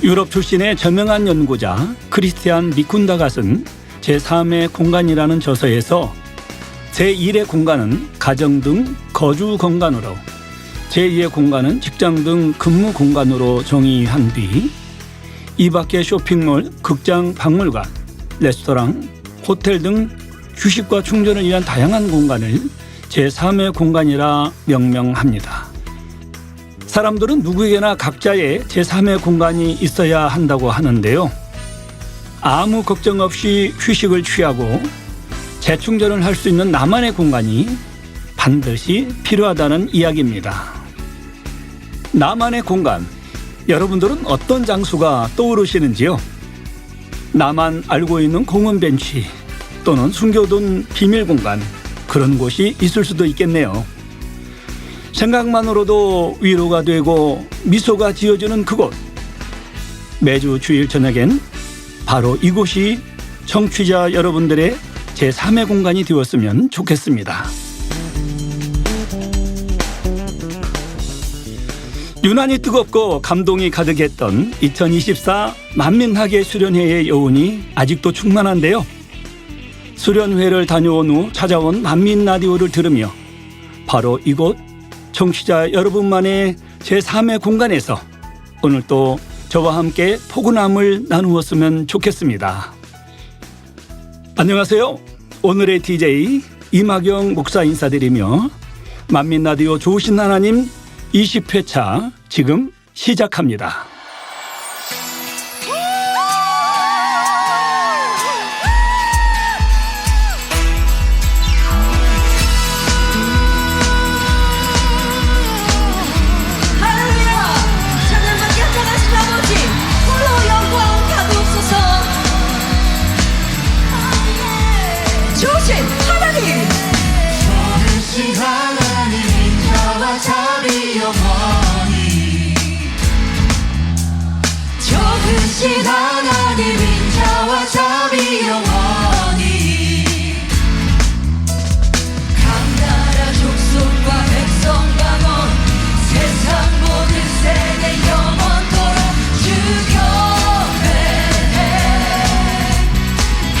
유럽 출신의 저명한 연구자 크리스티안 미쿤다가 쓴 제3의 공간이라는 저서에서 제1의 공간은 가정 등 거주 공간으로, 제2의 공간은 직장 등 근무 공간으로 정의한 뒤 이 밖에 쇼핑몰, 극장, 박물관, 레스토랑, 호텔 등 휴식과 충전을 위한 다양한 공간을 제3의 공간이라 명명합니다. 사람들은 누구에게나 각자의 제3의 공간이 있어야 한다고 하는데요. 아무 걱정 없이 휴식을 취하고 재충전을 할 수 있는 나만의 공간이 반드시 필요하다는 이야기입니다. 나만의 공간, 여러분들은 어떤 장소가 떠오르시는지요? 나만 알고 있는 공원 벤치 또는 숨겨둔 비밀 공간, 그런 곳이 있을 수도 있겠네요. 생각만으로도 위로가 되고 미소가 지어지는 그곳. 매주 주일 저녁엔 바로 이곳이 청취자 여러분들의 제3의 공간이 되었으면 좋겠습니다. 유난히 뜨겁고 감동이 가득했던 2024 만민학예 수련회의 여운이 아직도 충만한데요. 수련회를 다녀온 후 찾아온 만민라디오를 들으며 바로 이곳 청취자 여러분만의 제3의 공간에서 오늘 또 저와 함께 포근함을 나누었으면 좋겠습니다. 안녕하세요. 오늘의 DJ 이마경 목사 인사드리며 만민라디오 좋으신 하나님 20회차 지금 시작합니다. 좋으신 하나님 인자와 자비 영원히 강나라 족속과 백성 강원 세상 모든 세대 영원토록 주경배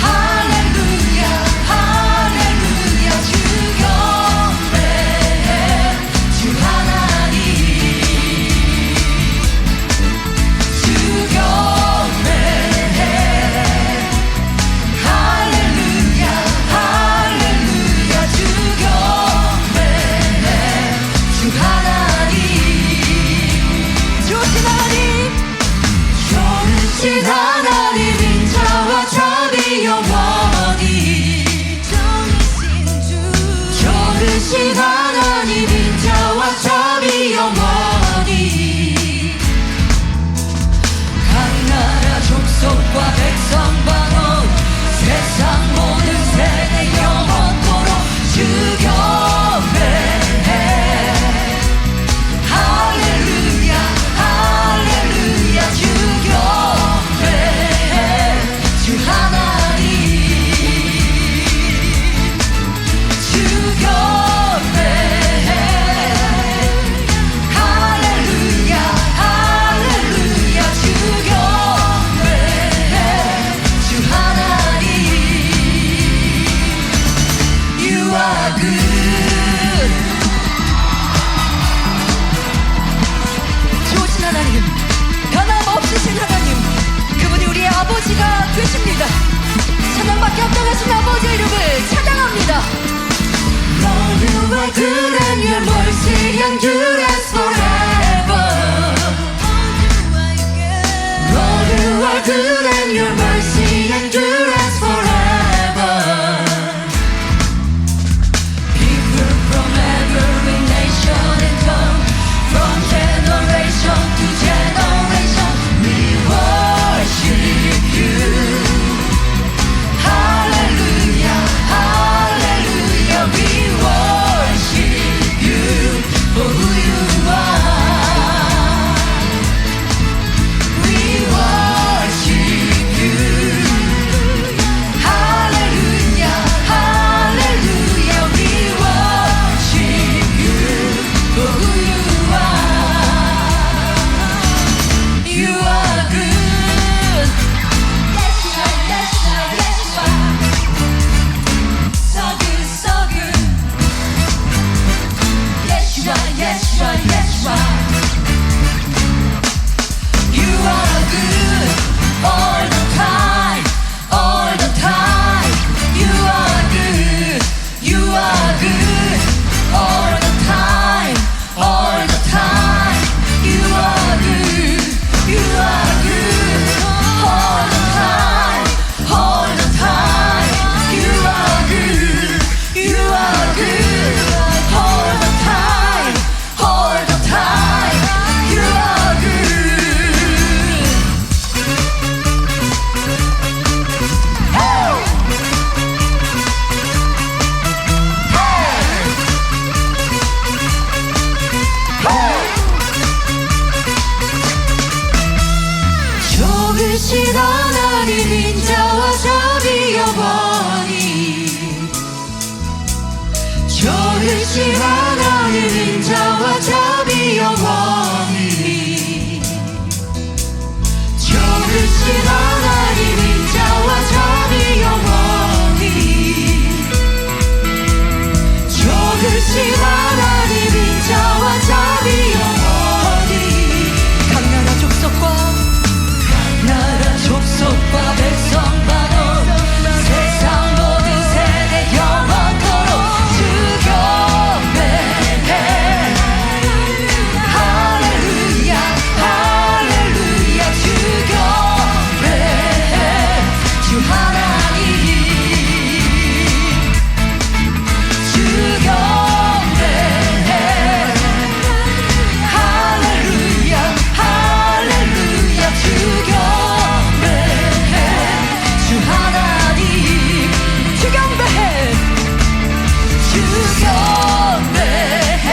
할렐루야 할렐루야 주경배 주 하나님 족속과 백성 방언 세상 모든 세대 영원토록 주경배 할렐루야 할렐루야 주경배 주 하나님 주경배 할렐루야 할렐루야 주경배 좋으신 하나님, 변함없으신 하나님, 그분이 우리의 아버지가 되십니다. 찬양받게 합당하신 아버지의 이름을 찬양합니다. Lord, you are good and your mercy endures forever. Lord, you are good and your mercy endures forever. From generation to generation, we worship you. Hallelujah, hallelujah, we worship you for who you are. 좋으신 하나님 인자와 자비 영원히 좋으신 하나님 인자와 자비 영원히 좋으신 하나님 인자와 자비 영원히 좋으신 하나님 인자와 자비 영원히 각 나라 족속과 백성 만원 세상 모든 세대 영원토록 주 경배해 할렐루야 할렐루야 주 경배해 주 하나님 주 경배해 할렐루야 할렐루야 주 경배해 주 하나님 주 경배해 주 경배해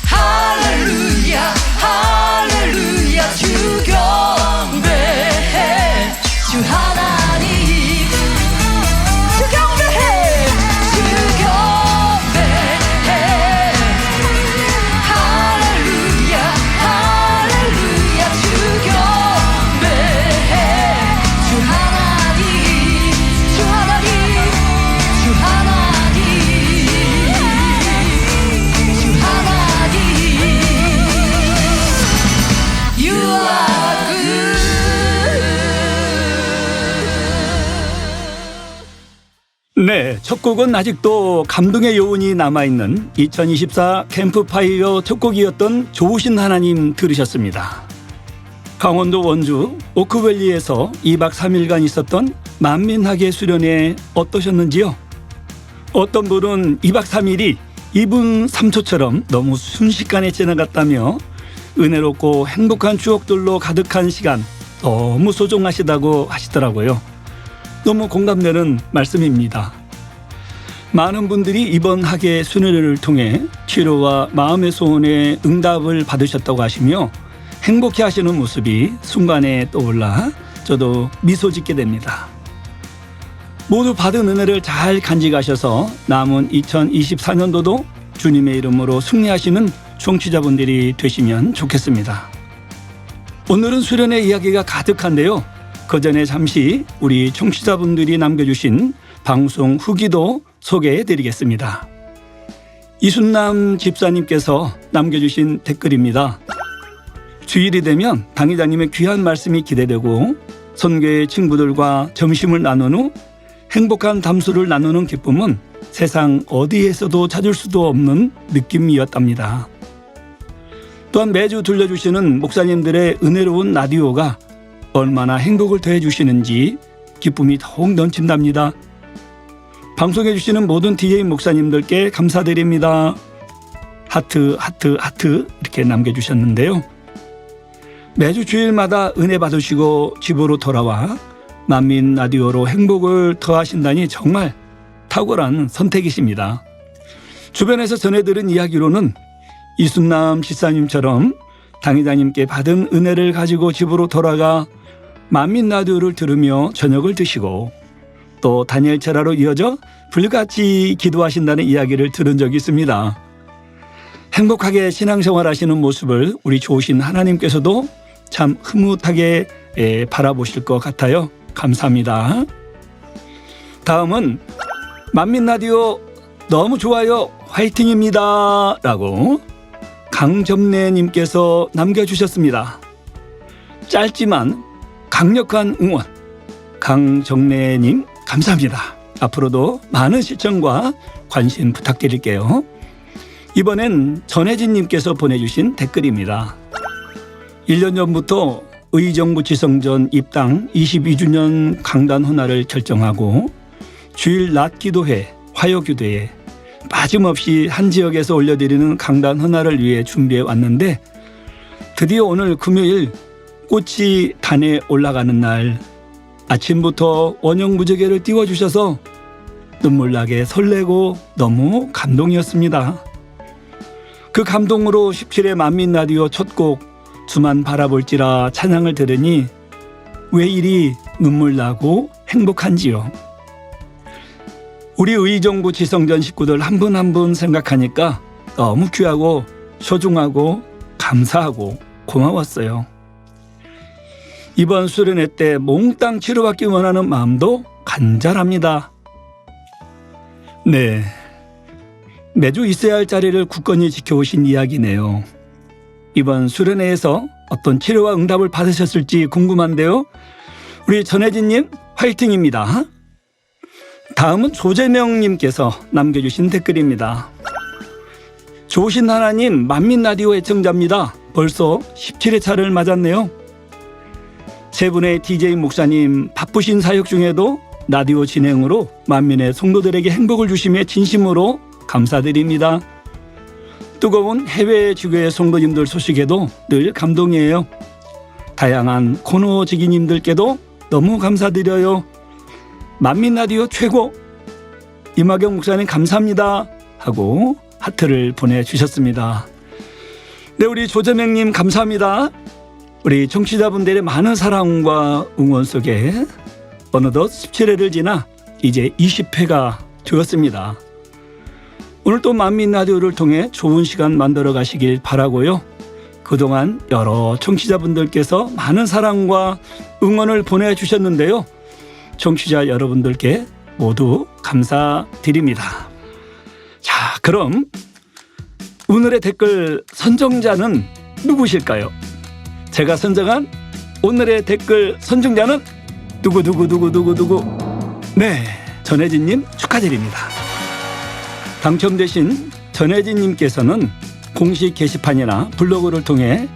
할렐루야 할렐루야 주 경배해 주 하나님 주 경배해 주 경배해 할렐루야 할렐루야 주 경배해 주 하나님 주 하나님 주 하나님 주 하나님 You are good. 네, 첫 곡은 아직도 감동의 여운이 남아있는 2024 캠프파이어 첫 곡이었던 좋으신 하나님 들으셨습니다. 강원도 원주 오크밸리에서 2박 3일간 있었던 만민학예 수련회 어떠셨는지요? 어떤 분은 2박 3일이 2분 3초처럼 너무 순식간에 지나갔다며 은혜롭고 행복한 추억들로 가득한 시간 너무 소중하시다고 하시더라고요. 너무 공감되는 말씀입니다. 많은 분들이 이번 학예 수련회를 통해 치료와 마음의 소원에 응답을 받으셨다고 하시며 행복해 하시는 모습이 순간에 떠올라 저도 미소 짓게 됩니다. 모두 받은 은혜를 잘 간직하셔서 남은 2024년도도 주님의 이름으로 승리하시는 청취자분들이 되시면 좋겠습니다. 오늘은 수련회 이야기가 가득한데요. 그 전에 잠시 우리 청취자분들이 남겨주신 방송 후기도 소개해드리겠습니다. 이순남 집사님께서 남겨주신 댓글입니다. 주일이 되면 당회자님의 귀한 말씀이 기대되고 선교의 친구들과 점심을 나눈 후 행복한 담소를 나누는 기쁨은 세상 어디에서도 찾을 수도 없는 느낌이었답니다. 또한 매주 들려주시는 목사님들의 은혜로운 라디오가 얼마나 행복을 더해주시는지 기쁨이 더욱 넘친답니다. 방송해주시는 모든 DJ 목사님들께 감사드립니다. 하트 하트 하트 이렇게 남겨주셨는데요. 매주 주일마다 은혜 받으시고 집으로 돌아와 만민 라디오로 행복을 더하신다니 정말 탁월한 선택이십니다. 주변에서 전해들은 이야기로는 이순남 집사님처럼 당회자님께 받은 은혜를 가지고 집으로 돌아가 만민 라디오를 들으며 저녁을 드시고 또 다니엘 철화로 이어져 불같이 기도하신다는 이야기를 들은 적이 있습니다. 행복하게 신앙생활 하시는 모습을 우리 좋으신 하나님께서도 참 흐뭇하게 바라보실 것 같아요. 감사합니다. 다음은 만민 라디오 너무 좋아요 화이팅입니다 라고 강점래님께서 남겨주셨습니다. 짧지만 강력한 응원 강정래님 감사합니다. 앞으로도 많은 시청과 관심 부탁드릴게요. 이번엔 전혜진님께서 보내주신 댓글입니다. 1년 전부터 의정부 지성전 입당 22주년 강단 헌화를 결정하고 주일 낮 기도회, 화요교대에 빠짐없이 한 지역에서 올려드리는 강단 헌화를 위해 준비해 왔는데 드디어 오늘 금요일 꽃이 단에 올라가는 날 아침부터 원형 무지개를 띄워주셔서 눈물나게 설레고 너무 감동이었습니다. 그 감동으로 17회 만민 라디오 첫 곡 주만 바라볼지라 찬양을 들으니 왜 이리 눈물 나고 행복한지요. 우리 의정부 지성전 식구들 한 분 한 분 생각하니까 너무 귀하고 소중하고 감사하고 고마웠어요. 이번 수련회 때 몽땅 치료받기 원하는 마음도 간절합니다. 네, 매주 있어야 할 자리를 굳건히 지켜오신 이야기네요. 이번 수련회에서 어떤 치료와 응답을 받으셨을지 궁금한데요. 우리 전혜진님 화이팅입니다. 다음은 조재명님께서 남겨주신 댓글입니다. 좋으신 하나님, 만민라디오 애청자입니다. 벌써 17회차를 맞았네요. 세 분의 DJ 목사님 바쁘신 사역 중에도 라디오 진행으로 만민의 성도들에게 행복을 주심에 진심으로 감사드립니다. 뜨거운 해외 지교회 성도님들 소식에도 늘 감동이에요. 다양한 코너 지기님들께도 너무 감사드려요. 만민라디오 최고! 임학영 목사님 감사합니다 하고 하트를 보내주셨습니다. 네, 우리 조재명님 감사합니다. 우리 청취자분들의 많은 사랑과 응원 속에 어느덧 17회를 지나 이제 20회가 되었습니다. 오늘 또 만민라디오를 통해 좋은 시간 만들어 가시길 바라고요. 그동안 여러 청취자분들께서 많은 사랑과 응원을 보내주셨는데요. 청취자 여러분들께 모두 감사드립니다. 자, 그럼 오늘의 댓글 선정자는 누구실까요? 제가 선정한 오늘의 댓글 선정자는 누구? 네, 전혜진님 축하드립니다. 당첨되신 전혜진님께서는 공식 게시판이나 블로그를 통해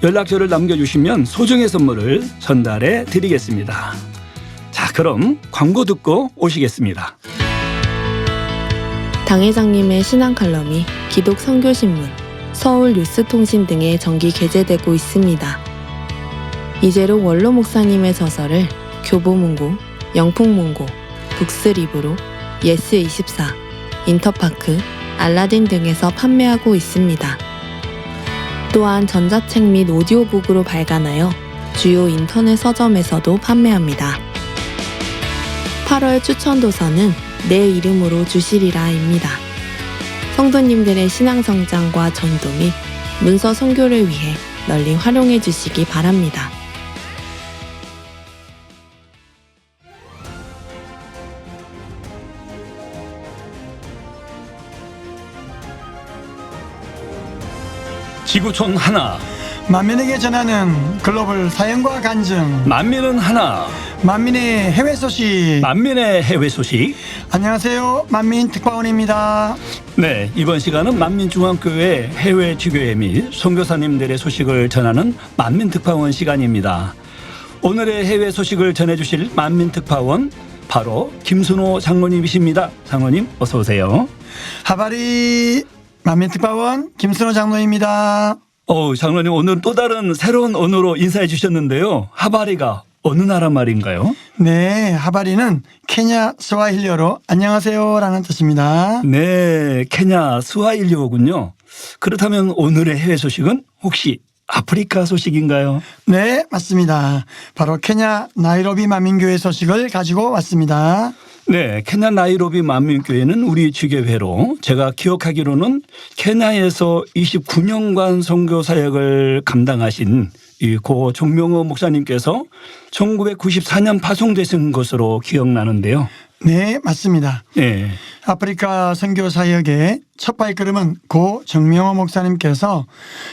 연락처를 남겨주시면 소정의 선물을 전달해 드리겠습니다. 자, 그럼 광고 듣고 오시겠습니다. 당 회장님의 신앙 칼럼이 기독 선교신문, 서울 뉴스통신 등에 정기 게재되고 있습니다. 이제로 원로 목사님의 저서를 교보문고, 영풍문고, 북스리브로, 예스24, 인터파크, 알라딘 등에서 판매하고 있습니다. 또한 전자책 및 오디오북으로 발간하여 주요 인터넷 서점에서도 판매합니다. 8월 추천도서는 내 이름으로 주시리라입니다. 성도님들의 신앙 성장과 전도 및 문서 선교를 위해 널리 활용해 주시기 바랍니다. 지구촌 하나, 만민에게 전하는 글로벌 사연과 간증, 만민은 하나, 만민의 해외 소식. 만민의 해외 소식. 안녕하세요, 만민 특파원입니다. 네, 이번 시간은 만민중앙교회 해외 지교회 및 선교사님들의 소식을 전하는 만민특파원 시간입니다. 오늘의 해외 소식을 전해주실 만민특파원 바로 김순호 장로님이십니다. 장로님 어서 오세요. 하바리 만민 특파원 김순호 장로입니다. 장로님 오늘 또 다른 새로운 언어로 인사해 주셨는데요. 하바리가 어느 나라 말인가요? 네, 하바리는 케냐 스와힐리어로 안녕하세요라는 뜻입니다. 네, 케냐 스와힐리어군요. 그렇다면 오늘의 해외 소식은 혹시 아프리카 소식인가요? 네, 맞습니다. 바로 케냐 나이로비 만민교회 소식을 가지고 왔습니다. 네, 케냐 나이로비 만민교회는 우리 지교회로 제가 기억하기로는 케냐에서 29년간 선교 사역을 감당하신 이 고 정명호 목사님께서 1994년 파송되신 것으로 기억나는데요. 네, 맞습니다. 네. 아프리카 선교 사역의 첫 발걸음은 고 정명호 목사님께서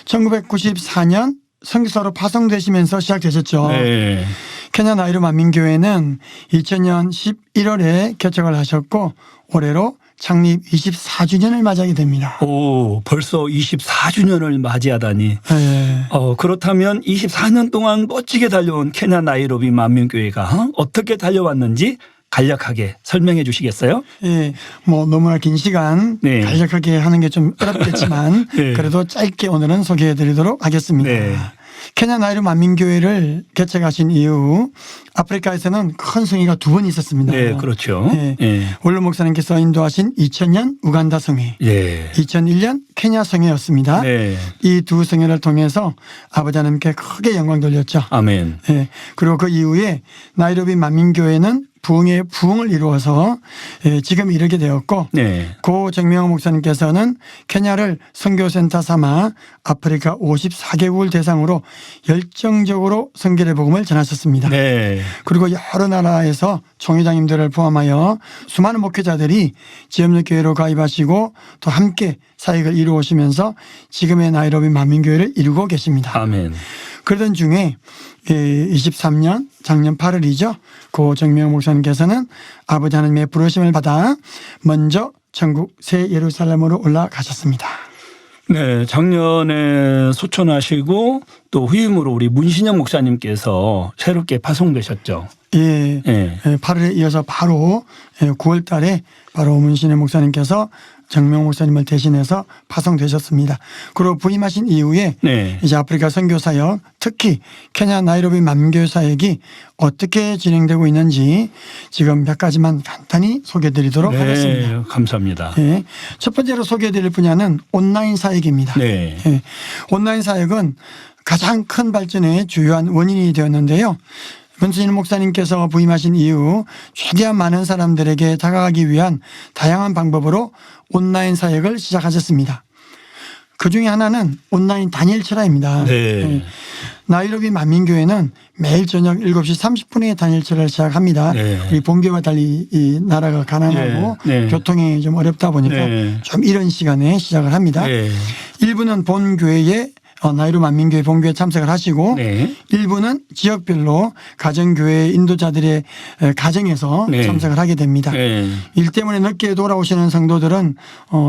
1994년 선교사로 파송되시면서 시작되셨죠. 네. 케냐 나이로 만민교회는 2000년 11월에 개척을 하셨고 올해로 창립 24주년을 맞이하게 됩니다. 오, 벌써 24주년을 맞이하다니. 네. 그렇다면 24년 동안 멋지게 달려온 케냐 나이로비 만민교회가 어떻게 달려왔는지 간략하게 설명해 주시겠어요? 예, 뭐 너무나 긴 시간 네. 간략하게 하는 게 좀 어렵겠지만 네. 그래도 짧게 오늘은 소개해 드리도록 하겠습니다. 네. 케냐 나이로비 만민교회를 개척하신 이후 아프리카에서는 큰 성회가 두 번 있었습니다. 네, 그렇죠. 예. 예. 원로 목사님께서 인도하신 2000년 우간다 성회, 예. 2001년 케냐 성회였습니다. 네. 이 두 성회를 통해서 아버지 하나님께 크게 영광 돌렸죠. 아멘. 예. 그리고 그 이후에 나이로비 만민교회는 부흥의 부흥을 이루어서 지금 이르게 되었고 네. 고 정명호 목사님께서는 케냐를 선교센터 삼아 아프리카 54개국을 대상으로 열정적으로 선교의 복음을 전하셨습니다. 네. 그리고 여러 나라에서 총회장님들을 포함하여 수많은 목회자들이 지역력 교회로 가입하시고 또 함께 사역을 이루어오시면서 지금의 나이로비 만민교회를 이루고 계십니다. 아멘. 그러던 중에 23년 작년 8월이죠. 고 정명호 목사님께서는 아버지 하나님의 부르심을 받아 먼저 천국 새 예루살렘으로 올라가셨습니다. 네, 작년에 소천하시고 또 후임으로 우리 문신영 목사님께서 새롭게 파송되셨죠. 예, 예. 8월에 이어서 바로 9월 달에 바로 문신영 목사님께서 정명 목사님을 대신해서 파송되셨습니다. 그리고 부임하신 이후에 네. 이제 아프리카 선교 사역, 특히 케냐 나이로비 만민교회 사역이 어떻게 진행되고 있는지 지금 몇 가지만 간단히 소개해드리도록 하겠습니다. 네, 감사합니다. 예. 첫 번째로 소개해드릴 분야는 온라인 사역입니다. 네. 예. 온라인 사역은 가장 큰 발전의 주요한 원인이 되었는데요. 문신영 목사님께서 부임하신 이후 최대한 많은 사람들에게 다가가기 위한 다양한 방법으로 온라인 사역을 시작하셨습니다. 그중에 하나는 온라인 단일 철야입니다. 네. 예. 나이로비 만민교회는 매일 저녁 7시 30분에 단일 철야를 시작합니다. 네. 우리 본교와 달리 이 나라가 가난하고 네. 네. 교통이 좀 어렵다 보니까 네. 좀 이런 시간에 시작을 합니다. 네. 일부는 본교회에 나이로비 만민교회 본교에 참석을 하시고 네. 일부는 지역별로 가정교회 인도자들의 가정에서 네. 참석을 하게 됩니다. 네. 일 때문에 늦게 돌아오시는 성도들은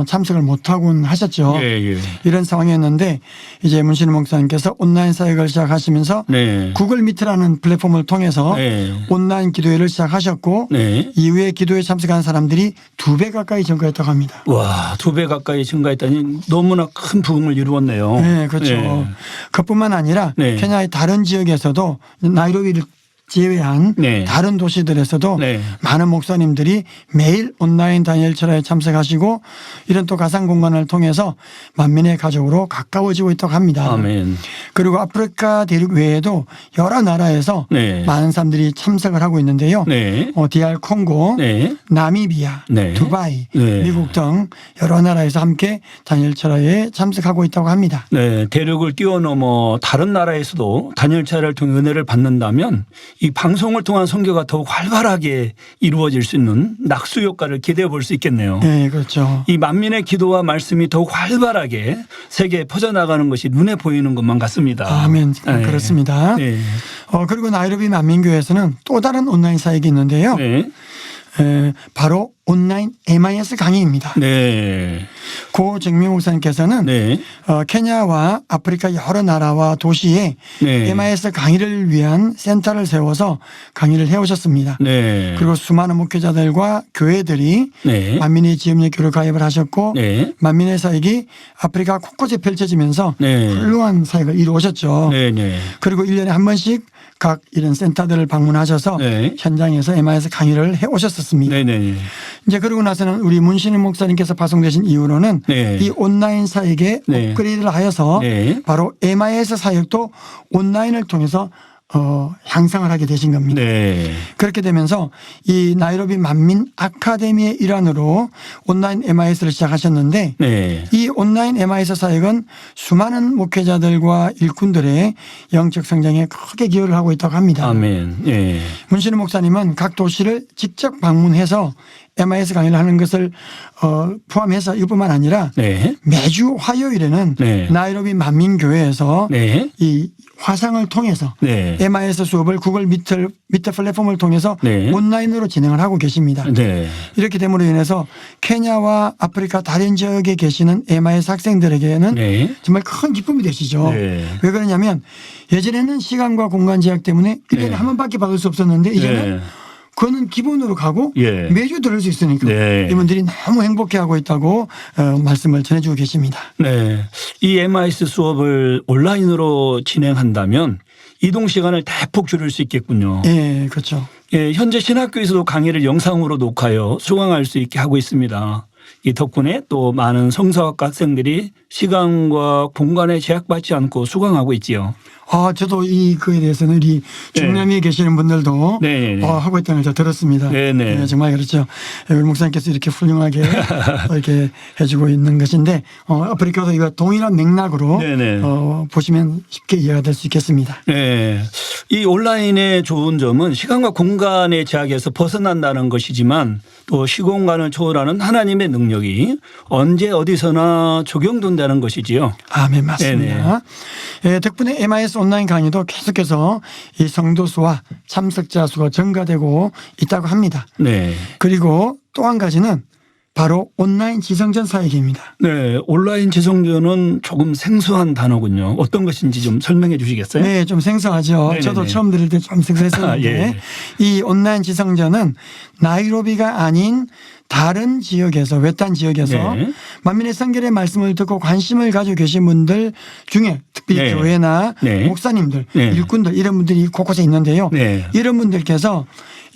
참석을 못하곤 하셨죠. 예, 예. 이런 상황이었는데 이제 문신영 목사님께서 온라인 사역을 시작하시면서 네. 구글 미트라는 플랫폼을 통해서 네. 온라인 기도회를 시작하셨고 네. 이후에 기도에 참석한 사람들이 2배 가까이 증가했다고 합니다. 와, 2배 가까이 증가했다니 너무나 큰 부흥을 이루었네요. 네, 그렇죠. 네. 그뿐만 아니라 네. 케냐의 다른 지역에서도 나이로비를 제외한 네. 다른 도시들에서도 네. 많은 목사님들이 매일 온라인 단일 철야에 참석하시고 이런 또 가상 공간을 통해서 만민의 가족으로 가까워지고 있다고 합니다. 아멘. 그리고 아프리카 대륙 외에도 여러 나라에서 네. 많은 사람들이 참석을 하고 있는데요. 네. DR 콩고, 네. 나미비아, 네. 두바이, 네. 미국 등 여러 나라에서 함께 단일 철야에 참석하고 있다고 합니다. 네, 대륙을 뛰어넘어 다른 나라에서도 단일차를 통해 은혜를 받는다면 이 방송을 통한 선교가 더욱 활발하게 이루어질 수 있는 낙수 효과를 기대해 볼 수 있겠네요. 네, 그렇죠. 이 만민의 기도와 말씀이 더욱 활발하게 세계에 퍼져나가는 것이 눈에 보이는 것만 같습니다. 아멘. 네. 그렇습니다. 네. 그리고 나이로비 만민교회에서는 또 다른 온라인 사역이 있는데요. 네. 바로 온라인 MIS 강의입니다. 네. 고 정명 목사님께서는 네. 케냐와 아프리카 여러 나라와 도시에 네. MIS 강의를 위한 센터를 세워서 강의를 해오셨습니다. 네. 그리고 수많은 목회자들과 교회들이 네. 만민의 지역력 교회로 가입을 하셨고 네. 만민의 사역이 아프리카 곳곳에 펼쳐지면서 네. 훌륭한 사역을 이루어졌죠. 네. 네. 그리고 1년에 한 번씩 각 이런 센터들을 방문하셔서 네. 현장에서 MIS 강의를 해오셨었습니다. 네. 네. 이제 그러고 나서는 우리 문신영 목사님께서 파송되신 이후로는 네. 이 온라인 사역에 네. 업그레이드를 하여서 네. 바로 MIS 사역도 온라인을 통해서 향상을 하게 되신 겁니다. 네. 그렇게 되면서 이 나이로비 만민 아카데미의 일환으로 온라인 MIS를 시작하셨는데 네. 이 온라인 MIS 사역은 수많은 목회자들과 일꾼들의 영적 성장에 크게 기여를 하고 있다고 합니다. 아멘. 예. 문신우 목사님은 각 도시를 직접 방문해서 MIS 강의를 하는 것을 포함해서 이뿐만 아니라 네. 매주 화요일에는 네. 나이로비 만민교회에서 네. 이 화상을 통해서 네. MIS 수업을 구글 미트 플랫폼을 통해서 네. 온라인으로 진행을 하고 계십니다. 네. 이렇게 됨으로 인해서 케냐와 아프리카 다른 지역에 계시는 MIS 학생들에게는 네. 정말 큰 기쁨이 되시죠. 네. 왜 그러냐면 예전에는 시간과 공간 제약 때문에 1년에 네. 한 번밖에 받을 수 없었는데 이제는 네. 그거는 기본으로 가고 예. 매주 들을 수 있으니까 네. 이분들이 너무 행복해하고 있다고 말씀을 전해주고 계십니다. 네. 이 MIS 수업을 온라인으로 진행한다면 이동 시간을 대폭 줄일 수 있겠군요. 예, 그렇죠. 예, 현재 신학교에서도 강의를 영상으로 녹화하여 수강할 수 있게 하고 있습니다. 이 덕분에 또 많은 성서학과 학생들이 시간과 공간에 제약받지 않고 수강하고 있지요. 저도 이 그에 대해서는 우리 중남미에 계시는 분들도 네. 하고 있다는 걸 제가 들었습니다. 네네. 네, 정말 그렇죠. 우리 목사님께서 이렇게 훌륭하게 이렇게 해주고 있는 것인데 아프리카도 이거 동일한 맥락으로 네네. 보시면 쉽게 이해가 될 수 있겠습니다. 네. 이 온라인의 좋은 점은 시간과 공간의 제약에서 벗어난다는 것이지만 또 시공간을 초월하는 하나님의 능력이 언제 어디서나 적용된다는 것이지요. 아멘, 맞습니다. 예, 덕분에 MIS 온라인 강의도 계속해서 이 성도 수와 참석자 수가 증가되고 있다고 합니다. 네. 그리고 또 한 가지는 바로 온라인 지성전 사역입니다. 네. 온라인 지성전은 조금 생소한 단어군요. 어떤 것인지 좀 설명해 주시겠어요? 네, 좀 생소하죠. 네네네. 저도 처음 들을 때 좀 생소했었는데 예. 이 온라인 지성전은 나이로비가 아닌 다른 지역에서 외딴 지역에서 네. 만민의 성결의 말씀을 듣고 관심을 가지고 계신 분들 중에 특별히 네. 교회나 네. 목사님들, 네. 일꾼들 이런 분들이 곳곳에 있는데요. 네. 이런 분들께서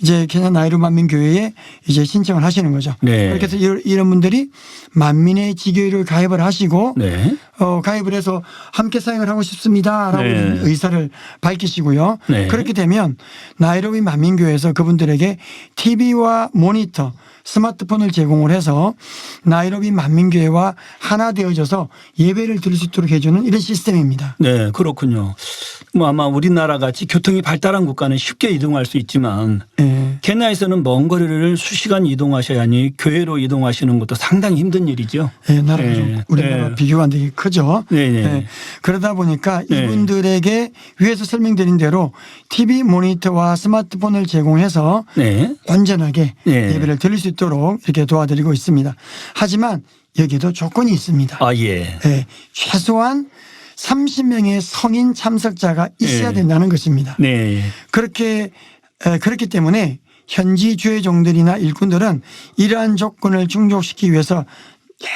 이제 케냐 나이로 만민교회에 이제 신청을 하시는 거죠. 네. 그렇게 해서 이런 분들이 만민의 지교회를 가입을 하시고 네. 가입을 해서 함께 사역을 하고 싶습니다라고 네. 의사를 밝히시고요. 네. 그렇게 되면 나이로비 만민교회에서 그분들에게 TV와 모니터, 스마트폰을 제공을 해서 나이로비 만민교회와 하나 되어져서 예배를 드릴 수 있도록 해주는 이런 시스템입니다. 네, 그렇군요. 뭐 아마 우리나라 같이 교통이 발달한 국가는 쉽게 이동할 수 있지만 예. 케냐에서는 먼 거리를 수시간 이동하셔야 하니 교회로 이동하시는 것도 상당히 힘든 일이죠. 예, 나라가 네. 좀 우리나라 네. 비교가 되게 크죠. 네, 네. 예. 그러다 보니까 네. 이분들에게 위에서 설명드린 대로 TV 모니터와 스마트폰을 제공해서 네. 온전하게 네. 예배를 드릴 수 있도록 이렇게 도와드리고 있습니다. 하지만 여기에도 조건이 있습니다. 아, 예. 예, 최소한 30명의 성인 참석자가 있어야 네. 된다는 것입니다. 네. 그렇기 때문에 현지 주회종들이나 일꾼들은 이러한 조건을 충족시키기 위해서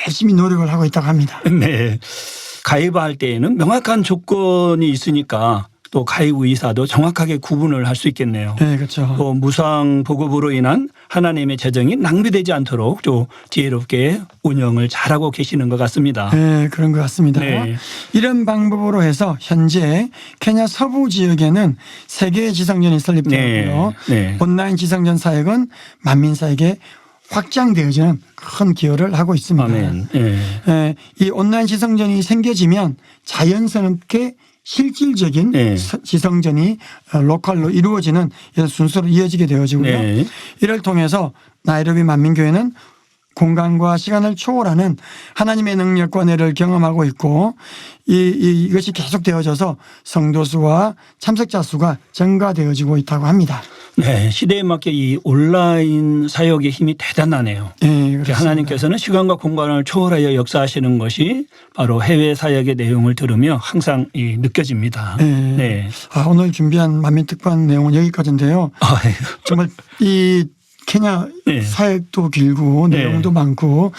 열심히 노력을 하고 있다고 합니다. 네. 가입할 때에는 명확한 조건이 있으니까 또 가입 의사도 정확하게 구분을 할 수 있겠네요. 네, 그렇죠. 또 무상 보급으로 인한 하나님의 재정이 낭비되지 않도록 또 지혜롭게 운영을 잘하고 계시는 것 같습니다. 네, 그런 것 같습니다. 네. 이런 방법으로 해서 현재 케냐 서부 지역에는 3개의 지성전이 설립되었고요. 네. 네. 온라인 지성전 사역은 만민 사역에 확장되어지는 큰 기여를 하고 있습니다. 아멘. 네. 이 온라인 지성전이 생겨지면 자연스럽게 실질적인 네. 지성전이 로컬로 이루어지는 이런 순서로 이어지게 되어지고요. 네. 이를 통해서 나이로비 만민교회는 공간과 시간을 초월하는 하나님의 능력과 은혜를 경험하고 있고 이것이 계속되어져서 성도 수와 참석자 수가 증가되어지고 있다고 합니다. 네. 시대에 맞게 이 온라인 사역의 힘이 대단하네요. 네, 그렇습니다. 하나님께서는 시간과 공간을 초월하여 역사하시는 것이 바로 해외 사역의 내용을 들으며 항상 느껴집니다. 네. 네. 오늘 준비한 만민특판 내용은 여기까지인데요. 아유. 정말 이 케냐 네. 사역도 길고 네. 내용도 많고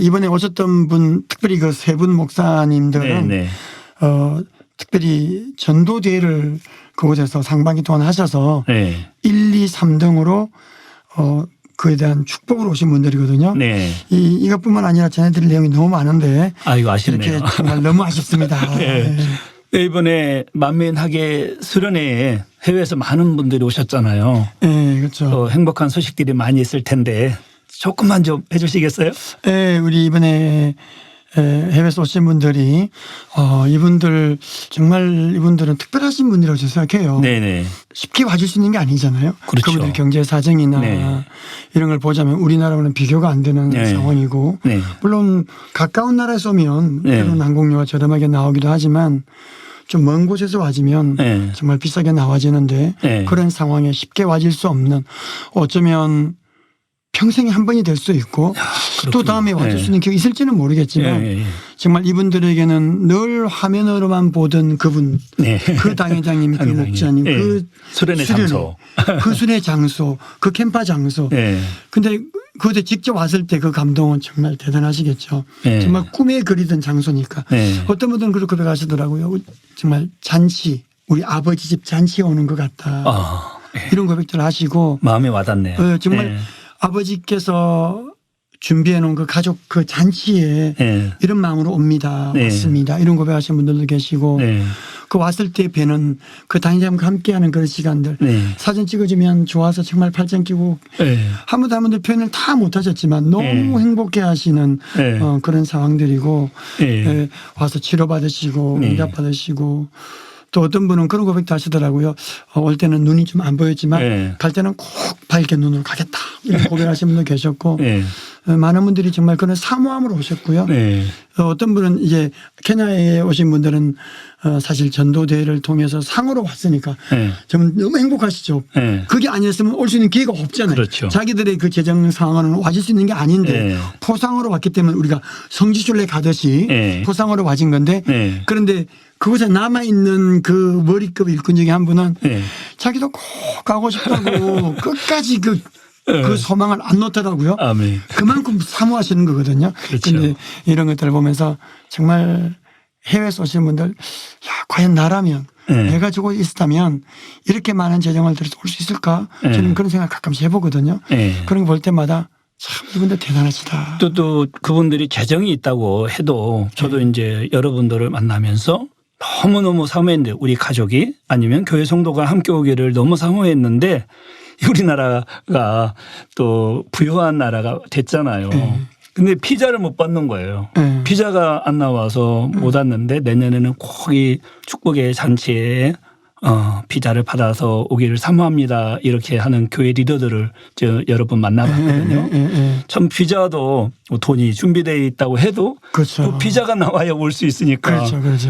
이번에 오셨던 분 특별히 그 3분 목사님들은 네. 특별히 전도대회를 그곳에서 상반기 동안 하셔서 네. 1, 2, 3등으로 그에 대한 축복을 오신 분들이거든요. 네. 이것뿐만 아니라 전해드릴 내용이 너무 많은데 아이고 아쉽네요. 이렇게 정말 너무 아쉽습니다. 네. 네, 이번에 만민학예 수련회에 해외에서 많은 분들이 오셨잖아요. 네, 그렇죠. 또 행복한 소식들이 많이 있을 텐데 조금만 좀 해주시겠어요? 네, 우리 이번에 해외에서 오신 분들이 이분들은 특별하신 분이라고 저는 생각해요. 네네. 쉽게 와줄 수 있는 게 아니잖아요. 그렇죠. 그분들 경제 사정이나 네. 이런 걸 보자면 우리나라와는 비교가 안 되는 네. 상황이고 네. 물론 가까운 나라에서 오면 네. 그런 항공료가 저렴하게 나오기도 하지만 좀 먼 곳에서 와지면 네. 정말 비싸게 나와지는데 네. 그런 상황에 쉽게 와질 수 없는 어쩌면 평생에 한 번이 될 수도 있고 또 다음에 와줄 수 있는 기회가 있을지는 모르겠지만 예. 정말 이분들에게는 늘 화면으로만 보던 그분 네. 그 당회장님 그 당회장님. 목사님 예. 그 수련의 장소. 그 수련의 장소 그 캠파 장소 예. 근데 그때 직접 왔을 때 그 감동은 정말 대단하시겠죠. 예. 정말 꿈에 그리던 장소니까 네. 어떤 분들은 그렇게 고백하시더라고요. 정말 잔치 우리 아버지 집 잔치에 오는 것 같다. 아, 이런 고백들을 하시고 마음에 와닿네요. 정말 예. 아버지께서 준비해 놓은 그 가족 그 잔치에 예. 이런 마음으로 옵니다. 네. 왔습니다. 이런 고백하시는 분들도 계시고 네. 그 왔을 때 뵈는 그 당회장과 함께하는 그런 시간들 네. 사진 찍어주면 좋아서 정말 팔짱 끼고 네. 한 분들 표현을 다 못하셨지만 너무 네. 행복해 하시는 네. 그런 상황들이고 네. 와서 치료받으시고 네. 응답받으시고 또 어떤 분은 그런 고백도 하시더라고요. 올 때는 눈이 좀 안 보였지만 네. 갈 때는 꼭 밝게 눈으로 가겠다. 이런 고백하시는 분도 계셨고 네. 많은 분들이 정말 그런 사모함으로 오셨고요. 네. 어떤 분은 이제 케냐에 오신 분들은 사실 전도대회를 통해서 상으로 왔으니까 네. 좀 너무 행복하시죠. 네. 그게 아니었으면 올 수 있는 기회가 없잖아요. 그렇죠. 자기들의 그 재정 상황은 와줄 수 있는 게 아닌데 네. 포상으로 왔기 때문에 우리가 성지순례 가듯이 네. 포상으로 와진 건데 네. 그런데 그곳에 남아있는 그 머리급 일꾼 중에 한 분은 네. 자기도 꼭 가고 싶다고 끝까지 그 소망을 안 놓더라고요. 아멘. 그만큼 사모하시는 거거든요. 그렇죠. 그런데 이런 것들을 보면서 정말 해외에서 오신 분들 야 과연 나라면 네. 내가 주고 있었다면 이렇게 많은 재정을 들여서 올 수 있을까 네. 저는 그런 생각 가끔씩 해보거든요. 네. 그런 거 볼 때마다 참 이분들 대단하시다. 또 그분들이 재정이 있다고 해도 저도 이제 여러분들을 만나면서 너무너무 사모했는데 우리 가족이 아니면 교회 성도가 함께 오기를 너무 사모했는데 우리나라가 또 부유한 나라가 됐잖아요. 근데 피자를 못 받는 거예요. 네. 피자가 안 나와서 못 왔는데 내년에는 꼭 이 축복의 잔치에 피자를 받아서 오기를 사모합니다. 이렇게 하는 교회 리더들을 여러 번 만나봤거든요. 참 피자도 돈이 준비되어 있다고 해도 그렇죠. 또 피자가 나와야 올 수 있으니까 그렇죠.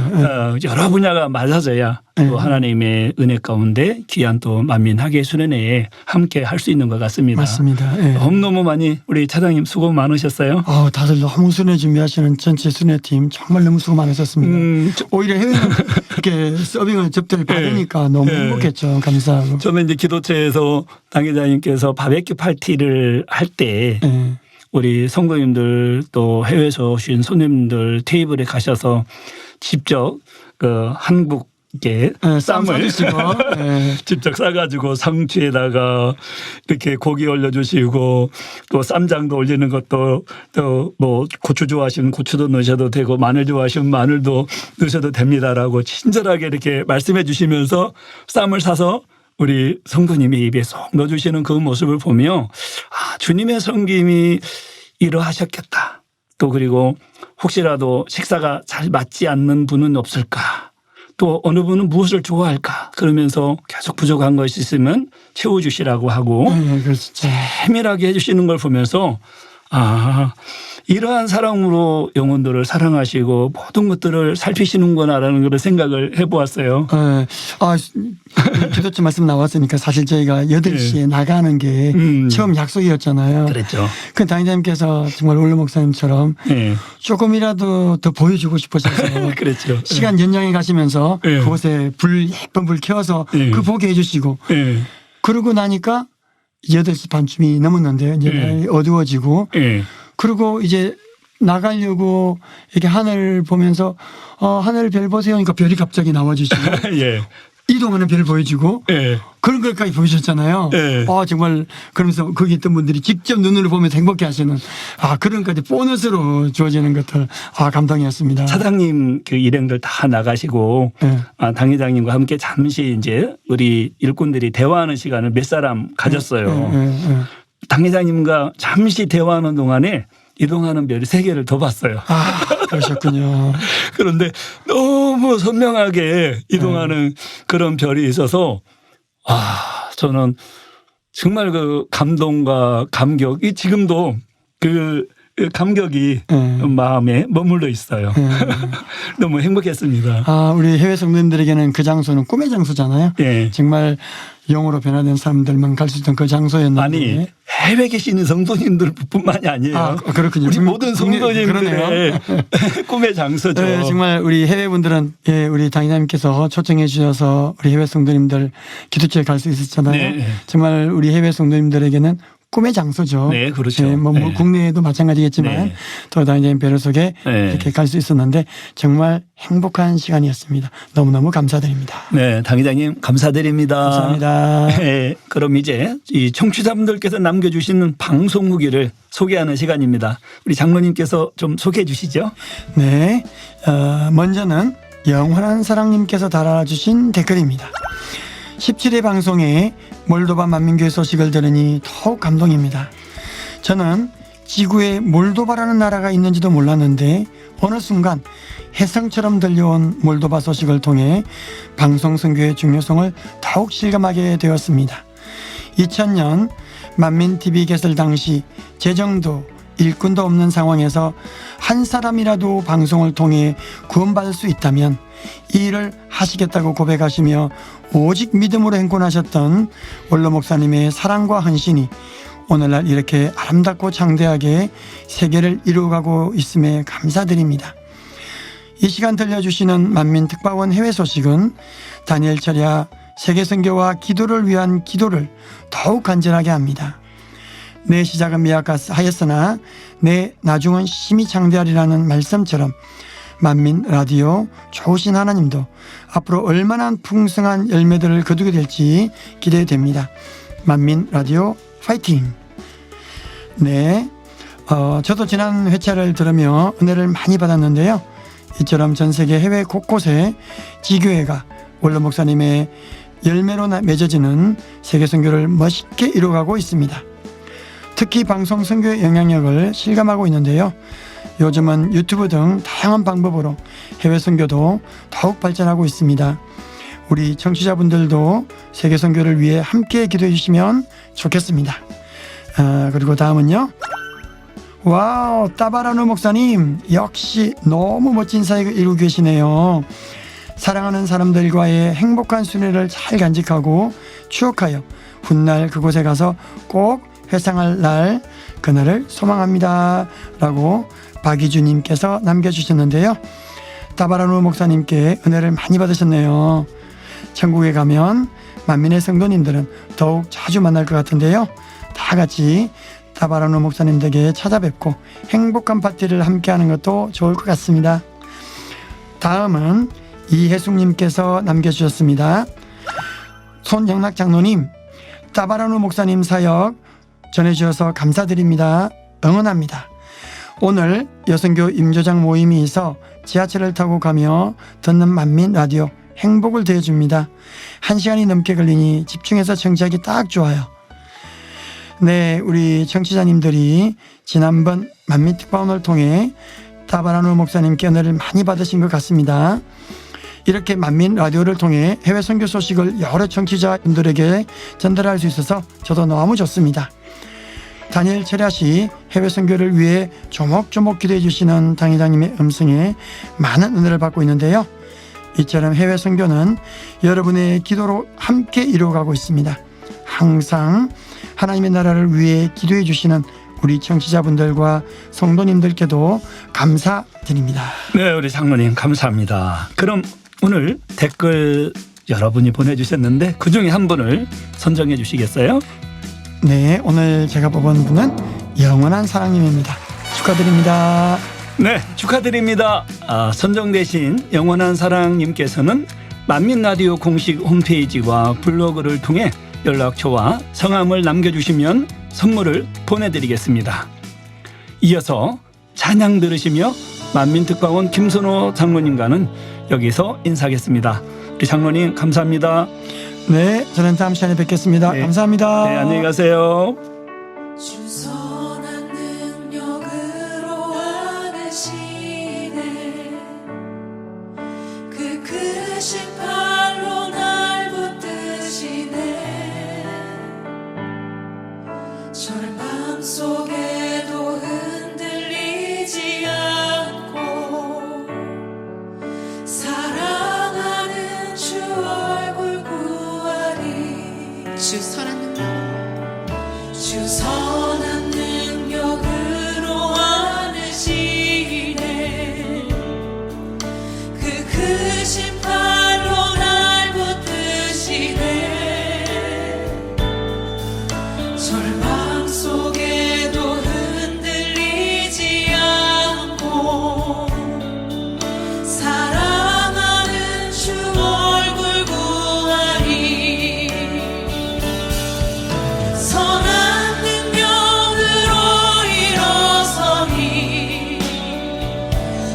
여러 분야가 맞아져야 또 하나님의 은혜 가운데 귀한 또 만민학예 수련회에 함께 할 수 있는 것 같습니다. 맞습니다. 너무너무 많이 우리 차장님 수고 많으셨어요. 다들 너무 수련회 준비하시는 전체 수련회팀 정말 너무 수고 많으셨습니다. 오히려 해외는 이렇게 서빙을 접대를 받으니까 너무 행복했죠. 감사하고. 저는 이제 기도처에서 당회장님께서 바베큐 파티를 할 때 우리 성도님들 또 해외에서 오신 손님들 테이블에 가셔서 직접 그 한국계 쌈을 직접 싸가지고 상추에다가 이렇게 고기 올려주시고 또 쌈장도 올리는 것도 또 뭐 고추 좋아하시면 고추도 넣으셔도 되고 마늘 좋아하시면 마늘도 넣으셔도 됩니다라고 친절하게 이렇게 말씀해 주시면서 쌈을 사서 우리 성도님의 입에 쏙 넣어주시는 그 모습을 보며 주님의 섬김이 이러하셨겠다. 또 그리고 혹시라도 식사가 잘 맞지 않는 분은 없을까. 또 어느 분은 무엇을 좋아할까. 그러면서 계속 부족한 것이 있으면 채워주시라고 하고 그렇죠. 세밀하게 해주시는 걸 보면서 이러한 사랑으로 영혼들을 사랑하시고 모든 것들을 살피시는구나라는 그런 생각을 해보았어요. 기도처 말씀 나왔으니까 사실 저희가 8시에 나가는 게 처음 약속이었잖아요. 그랬죠. 그 당회장님께서 정말 원로 목사님처럼 조금이라도 더 보여주고 싶으셔서 그랬죠. 시간 연장해 가시면서 그곳에 예쁜 불 켜서 그 보게 해주시고 그러고 나니까 8시 반쯤이 넘었는데 이제 어두워지고 그리고 이제 나가려고 이렇게 하늘 보면서 하늘 별 보세요. 그러니까 별이 갑자기 나와주시고 이동하는 별 보여주고 그런 것까지 보여주셨잖아요. 정말 그러면서 거기 있던 분들이 직접 눈으로 보면서 행복해 하시는 그런 것까지 보너스로 주어지는 것들 감동이었습니다. 차장님 그 일행들 다 나가시고 당회장님과 함께 잠시 이제 우리 일꾼들이 대화하는 시간을 몇 사람 가졌어요. 당회장님과 잠시 대화하는 동안에 이동하는 별이 3개를 더 봤어요. 그러셨군요. 그런데 너무 선명하게 이동하는 그런 별이 있어서 저는 정말 그 감동과 감격이 지금도 그 감격이 예. 마음에 머물러 있어요. 예. 너무 행복했습니다. 아, 우리 해외 성도님들에게는 그 장소는 꿈의 장소잖아요. 예. 정말 영으로 변화된 사람들만 갈 수 있던 그 장소였는데. 아니 해외 계시는 성도님들뿐만이 아니에요. 아, 그렇군요. 우리 모든 그러네요. 성도님들의 꿈의 장소죠. 네, 정말 우리 해외분들은 예, 우리 당회장님께서 초청해 주셔서 우리 해외 성도님들 기도처에 갈 수 있었잖아요. 네. 정말 우리 해외 성도님들에게는 꿈의 장소죠. 네, 그렇죠. 예, 뭐 네. 국내에도 마찬가지겠지만 네. 또 당회장님 배려 속에 네. 이렇게 갈 수 있었는데 정말 행복한 시간이었습니다. 너무너무 감사드립니다. 네, 당회장님 감사드립니다. 감사합니다. 네, 그럼 이제 이 청취자분들께서 남겨주시는 방송 후기를 소개하는 시간입니다. 우리 장로님께서 좀 소개해 주시죠. 네, 먼저는 영원한 사랑님께서 달아주신 댓글입니다. 17회 방송에 몰도바 만민교회 소식을 들으니 더욱 감동입니다. 저는 지구에 몰도바라는 나라가 있는지도 몰랐는데 어느 순간 혜성처럼 들려온 몰도바 소식을 통해 방송 선교의 중요성을 더욱 실감하게 되었습니다. 2000년 만민TV 개설 당시 재정도 일꾼도 없는 상황에서 한 사람이라도 방송을 통해 구원받을 수 있다면 이 일을 하시겠다고 고백하시며 오직 믿음으로 행군하셨던 원로 목사님의 사랑과 헌신이 오늘날 이렇게 아름답고 장대하게 세계를 이루어가고 있음에 감사드립니다. 이 시간 들려주시는 만민특파원 해외 소식은 다니엘 철야 세계선교와 기도를 위한 기도를 더욱 간절하게 합니다. 내 시작은 미약하였으나 내 나중은 심히 장대하리라는 말씀처럼 만민 라디오 좋으신 하나님도 앞으로 얼마나 풍성한 열매들을 거두게 될지 기대됩니다. 만민 라디오 파이팅! 네, 저도 지난 회차를 들으며 은혜를 많이 받았는데요. 이처럼 전 세계 해외 곳곳에 지교회가 원로 목사님의 열매로 맺어지는 세계 선교를 멋있게 이루어가고 있습니다. 특히 방송 선교의 영향력을 실감하고 있는데요. 요즘은 유튜브 등 다양한 방법으로 해외 선교도 더욱 발전하고 있습니다. 우리 청취자분들도 세계 선교를 위해 함께 기도해 주시면 좋겠습니다. 그리고 다음은요. 와우, 따바라누 목사님 역시 너무 멋진 사역을 이루고 계시네요. 사랑하는 사람들과의 행복한 순회를 잘 간직하고 추억하여 훗날 그곳에 가서 꼭 회상할 날 그날을 소망합니다 라고 박이주님께서 남겨주셨는데요. 따바라누 목사님께 은혜를 많이 받으셨네요. 천국에 가면 만민의 성도님들은 더욱 자주 만날 것 같은데요. 다 같이 따바라누 목사님 댁에 찾아뵙고 행복한 파티를 함께하는 것도 좋을 것 같습니다. 다음은 이혜숙님께서 남겨주셨습니다. 손영락 장로님, 따바라누 목사님 사역 전해주셔서 감사드립니다. 응원합니다. 오늘 여성교 임조장 모임이 있어 지하철을 타고 가며 듣는 만민 라디오 행복을 더해줍니다. 1시간이 넘게 걸리니 집중해서 청취하기 딱 좋아요. 네, 우리 청취자님들이 지난번 만민특파원을 통해 따바라누 목사님께 은혜를 많이 받으신 것 같습니다. 이렇게 만민 라디오를 통해 해외 선교 소식을 여러 청취자분들에게 전달할 수 있어서 저도 너무 좋습니다. 다니엘 철야씨 해외 선교를 위해 조목조목 기도해 주시는 당회장님의 음성에 많은 은혜를 받고 있는데요. 이처럼 해외 선교는 여러분의 기도로 함께 이루어가고 있습니다. 항상 하나님의 나라를 위해 기도해 주시는 우리 청취자분들과 성도님들께도 감사드립니다. 네, 우리 장로님 감사합니다. 그럼 오늘 댓글 여러분이 보내주셨는데 그중에 한 분을 선정해 주시겠어요? 네, 오늘 제가 뽑은 분은 영원한 사랑님입니다. 축하드립니다. 네, 축하드립니다. 선정되신 영원한 사랑님께서는 만민라디오 공식 홈페이지와 블로그를 통해 연락처와 성함을 남겨주시면 선물을 보내드리겠습니다. 이어서 찬양 들으시며 만민특파원 김선호 장로님과는 여기서 인사하겠습니다. 우리 장로님 감사합니다. 네, 저는 다음 시간에 뵙겠습니다. 네. 감사합니다. 네, 안녕히 가세요. 주 선한 능력으로 안으시네 그 크신 팔로 날 붙드시네 절망 속에도 흔들리지 주 선한 능력으로 안으시네. 그 크신 팔로 날 붙드시네. 절망 속에도 흔들리지 않고 사랑하는 주 얼굴 구하리. 선한 능력으로 일어서니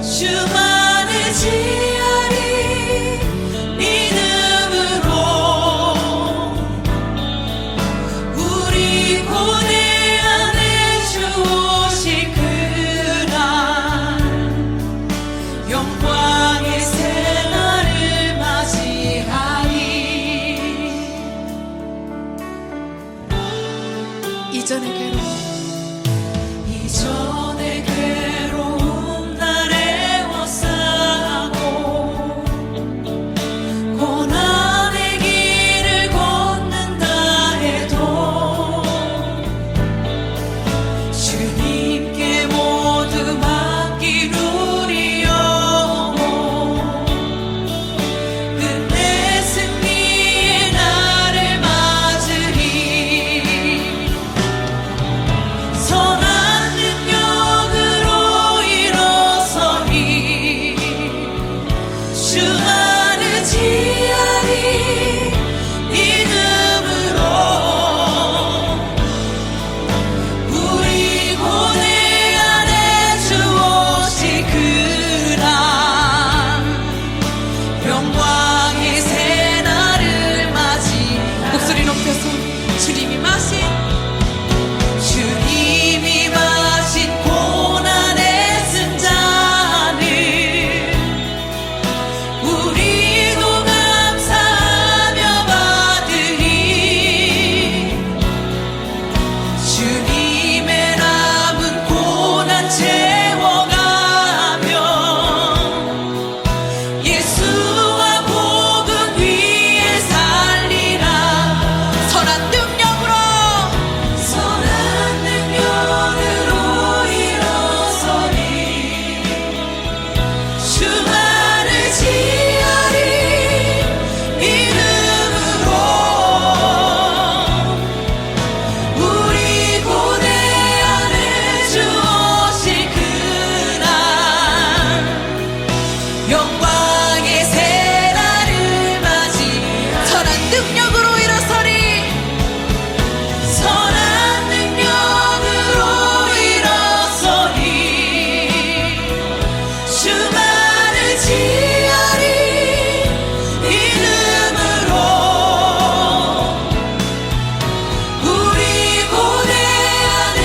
주만을 지하리. 믿음으로 우리 고뇌 안에 주 오실 그날 영광의 새날을 맞이하리. 이전의 괴로움 날 애워싸고 고난의 길을 걷는다 해도 주님께 모두 맡길 우리 영혼. 끝내 승리의 날을 맞으리. 선한 능력으로 일어서니 주만을 지하리. 믿음으로 우리 고뇌 안에 주 오실 그날 영광의 새날을 맞이. 목소리 높여서 주님이 마신 고난의 승자를 우리도 감사하며 받으리. 주님의 남은 고난 채워가며 예수와 복음 위에 살리라. 선한 능력으로 일어서니 주만을 지하리. 믿음으로 우리 고뇌 안에 주 오실 그날 영광의 새날을 맞이. 선한 능력으로 일어서리. 선한 능력으로 일어서니 주만을 지하리. 믿음으로 우리 고뇌 안에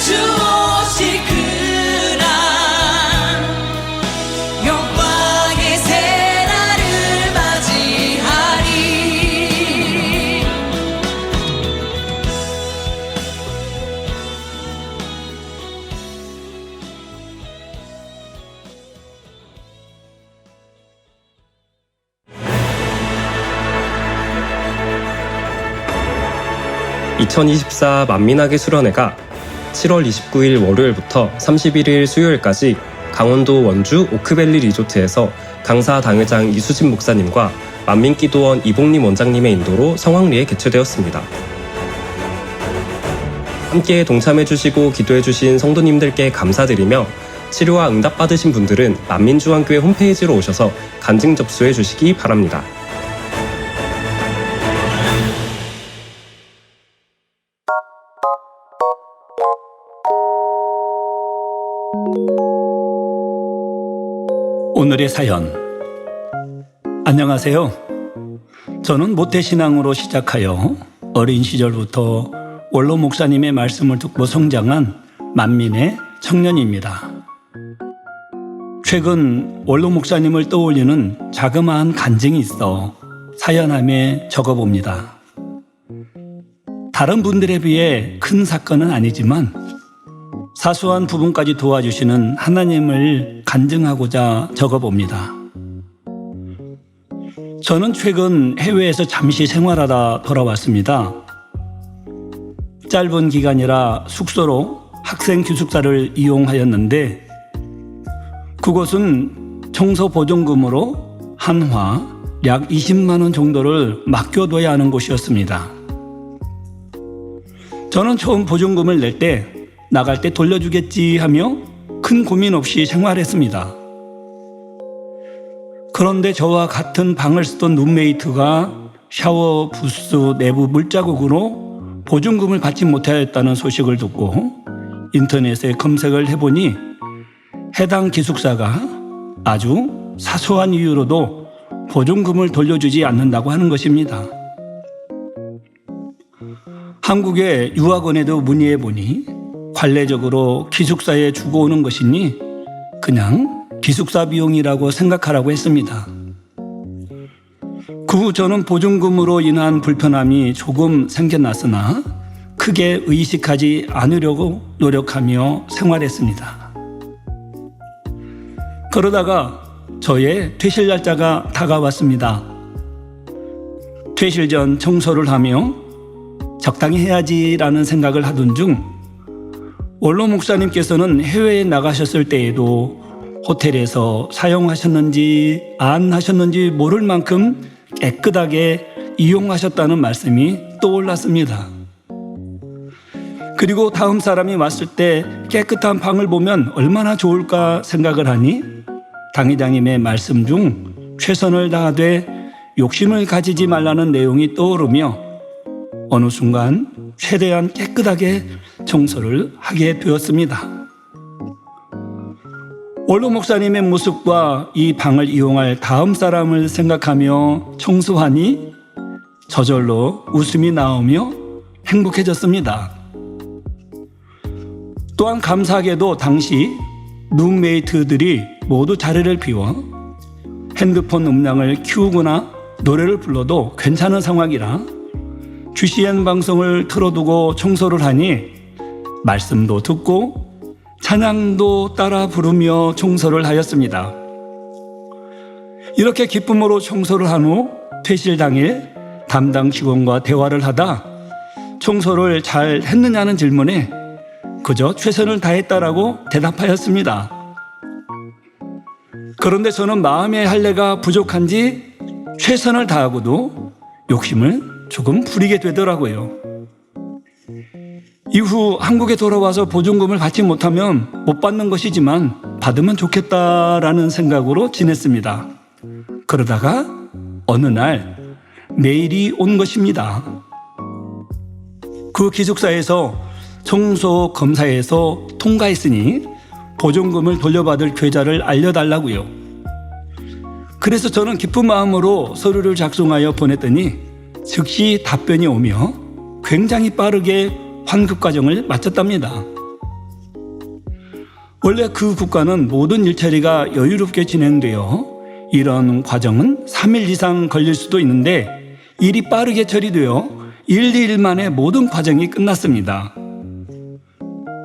주 오실 그날 영광의 새날을 맞이하리. (2024) 만민학의 수련회가 7월 29일 월요일부터 31일 수요일까지 강원도 원주 오크밸리 리조트에서 강사 당회장 이수진 목사님과 만민기도원 이복림 원장님의 인도로 성황리에 개최되었습니다. 함께 동참해주시고 기도해주신 성도님들께 감사드리며 치료와 응답받으신 분들은 만민중앙교회 홈페이지로 오셔서 간증 접수해 주시기 바랍니다. 오늘의 사연. 안녕하세요. 저는 모태신앙으로 시작하여 어린 시절부터 원로 목사님의 말씀을 듣고 성장한 만민의 청년입니다. 최근 원로 목사님을 떠올리는 자그마한 간증이 있어 사연함에 적어봅니다. 다른 분들에 비해 큰 사건은 아니지만 사소한 부분까지 도와주시는 하나님을 간증하고자 적어봅니다. 저는 최근 해외에서 잠시 생활하다 돌아왔습니다. 짧은 기간이라 숙소로 학생 기숙사를 이용하였는데 그곳은 청소 보존금으로 한화 약 20만 원 정도를 맡겨둬야 하는 곳이었습니다. 저는 처음 보존금을 낼 때 나갈 때 돌려주겠지 하며 큰 고민 없이 생활했습니다. 그런데 저와 같은 방을 쓰던 룸메이트가 샤워 부스 내부 물자국으로 보증금을 받지 못하였다는 소식을 듣고 인터넷에 검색을 해보니 해당 기숙사가 아주 사소한 이유로도 보증금을 돌려주지 않는다고 하는 것입니다. 한국의 유학원에도 문의해보니 관례적으로 기숙사에 주고 오는 것이니 그냥 기숙사 비용이라고 생각하라고 했습니다. 그 후 저는 보증금으로 인한 불편함이 조금 생겨났으나 크게 의식하지 않으려고 노력하며 생활했습니다. 그러다가 저의 퇴실 날짜가 다가왔습니다. 퇴실 전 청소를 하며 적당히 해야지라는 생각을 하던 중 원로 목사님께서는 해외에 나가셨을 때에도 호텔에서 사용하셨는지 안 하셨는지 모를 만큼 깨끗하게 이용하셨다는 말씀이 떠올랐습니다. 그리고 다음 사람이 왔을 때 깨끗한 방을 보면 얼마나 좋을까 생각을 하니 당회장님의 말씀 중 최선을 다하되 욕심을 가지지 말라는 내용이 떠오르며 어느 순간 최대한 깨끗하게 청소를 하게 되었습니다. 원로 목사님의 모습과 이 방을 이용할 다음 사람을 생각하며 청소하니 저절로 웃음이 나오며 행복해졌습니다. 또한 감사하게도 당시 룸메이트들이 모두 자리를 비워 핸드폰 음량을 키우거나 노래를 불러도 괜찮은 상황이라 GCN 방송을 틀어두고 청소를 하니 말씀도 듣고 찬양도 따라 부르며 청소를 하였습니다. 이렇게 기쁨으로 청소를 한 후 퇴실 당일 담당 직원과 대화를 하다 청소를 잘 했느냐는 질문에 그저 최선을 다했다라고 대답하였습니다. 그런데 저는 마음의 할례가 부족한지 최선을 다하고도 욕심을 조금 부리게 되더라고요. 이후 한국에 돌아와서 보증금을 받지 못하면 못 받는 것이지만 받으면 좋겠다라는 생각으로 지냈습니다. 그러다가 어느 날 메일이 온 것입니다. 그 기숙사에서 청소 검사에서 통과했으니 보증금을 돌려받을 계좌를 알려달라고요. 그래서 저는 기쁜 마음으로 서류를 작성하여 보냈더니 즉시 답변이 오며 굉장히 빠르게 환급 과정을 마쳤답니다. 원래 그 국가는 모든 일처리가 여유롭게 진행되어 이런 과정은 3일 이상 걸릴 수도 있는데 일이 빠르게 처리되어 1, 2일 만에 모든 과정이 끝났습니다.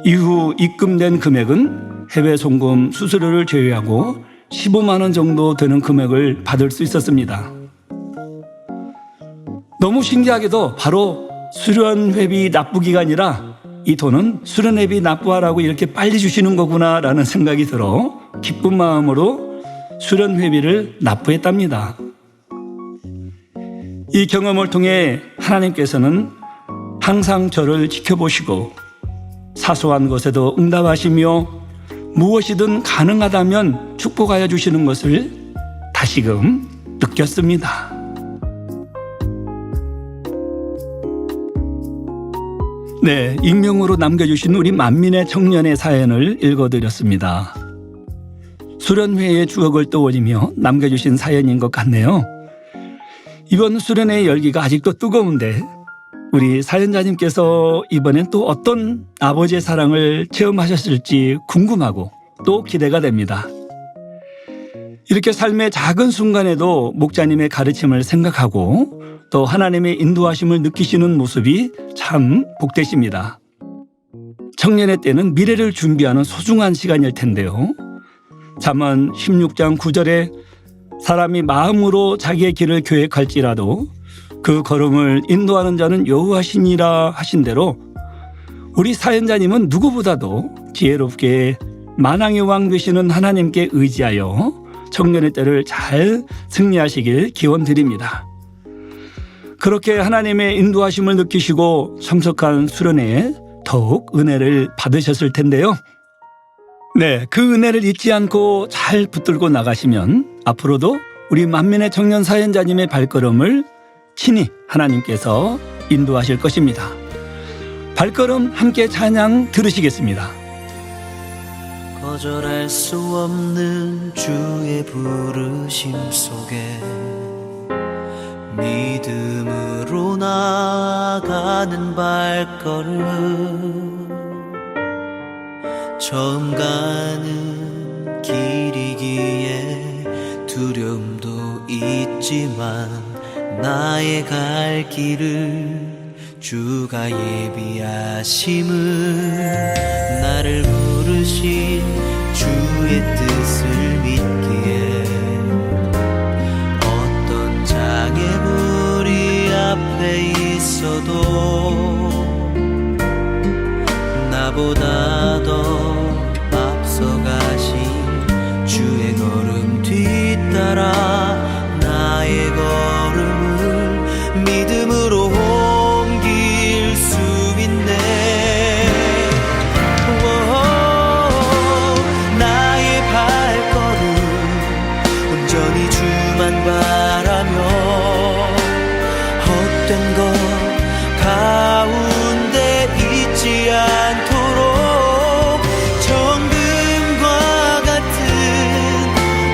이후 입금된 금액은 해외 송금 수수료를 제외하고 15만 원 정도 되는 금액을 받을 수 있었습니다. 너무 신기하게도 바로 수련회비 납부 기간이라 이 돈은 수련회비 납부하라고 이렇게 빨리 주시는 거구나라는 생각이 들어 기쁜 마음으로 수련회비를 납부했답니다. 이 경험을 통해 하나님께서는 항상 저를 지켜보시고 사소한 것에도 응답하시며 무엇이든 가능하다면 축복하여 주시는 것을 다시금 느꼈습니다. 네, 익명으로 남겨주신 우리 만민의 청년의 사연을 읽어드렸습니다. 수련회의 추억을 떠올리며 남겨주신 사연인 것 같네요. 이번 수련회의 열기가 아직도 뜨거운데 우리 사연자님께서 이번엔 또 어떤 아버지의 사랑을 체험하셨을지 궁금하고 또 기대가 됩니다. 이렇게 삶의 작은 순간에도 목자님의 가르침을 생각하고 또 하나님의 인도하심을 느끼시는 모습이 참 복되십니다. 청년의 때는 미래를 준비하는 소중한 시간일 텐데요. 잠언 16장 9절에 사람이 마음으로 자기의 길을 계획할지라도 그 걸음을 인도하는 자는 여호와시니라 하신 대로 우리 사연자님은 누구보다도 지혜롭게 만왕의 왕 되시는 하나님께 의지하여 청년의 때를 잘 승리하시길 기원드립니다. 그렇게 하나님의 인도하심을 느끼시고 참석한 수련회에 더욱 은혜를 받으셨을 텐데요. 네, 그 은혜를 잊지 않고 잘 붙들고 나가시면 앞으로도 우리 만민의 청년 사연자님의 발걸음을 친히 하나님께서 인도하실 것입니다. 발걸음 함께 찬양 들으시겠습니다. 거절할 수 없는 주의 부르심 속에 믿음으로 나아가는 발걸음, 처음 가는 길이기에 두려움도 있지만 나의 갈 길을 주가 예비하심을, 나를 부르신 주의 뜻을 믿기에 어떤 장애물이 앞에 있어도 나보다 더 앞서가신 주의 걸음 뒤따라 나의 걸음을 믿음으로 옮길 수 있네. 나의 발걸음 온전히 주만 바라며 헛된 것 가운데 있지 않도록 정금과 같은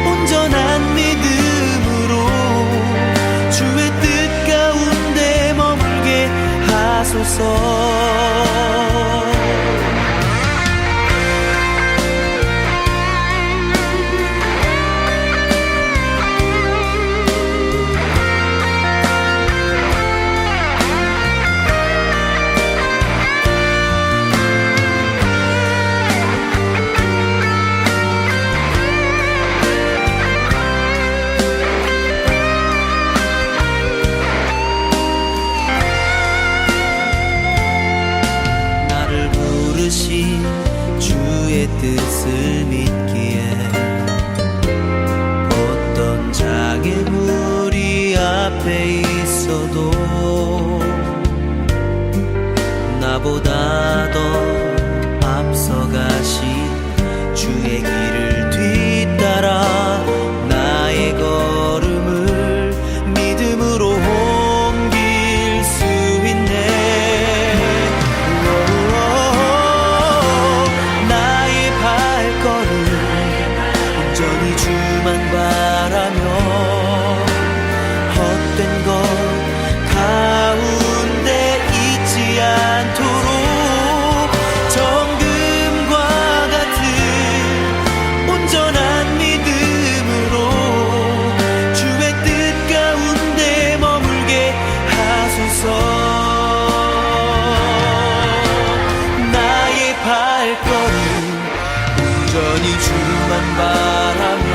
온전한 믿음으로 주의 뜻 가운데 머물게 하소서. 나를 부르신 주의 뜻을 믿기에 어떤 장애물이 앞에 있어도 나보다 더 앞서가신 주의 길을 뒤따라 나의 걸음을 믿음으로 옮길 수 있네. 나의 발걸음 온전히 주만 바라며 헛된 것 가운데 있지 않도록 정금과 같은 온전한 믿음으로 주의 뜻 가운데 머물게 하소서. 나의 발걸음 온전히 주만 바라며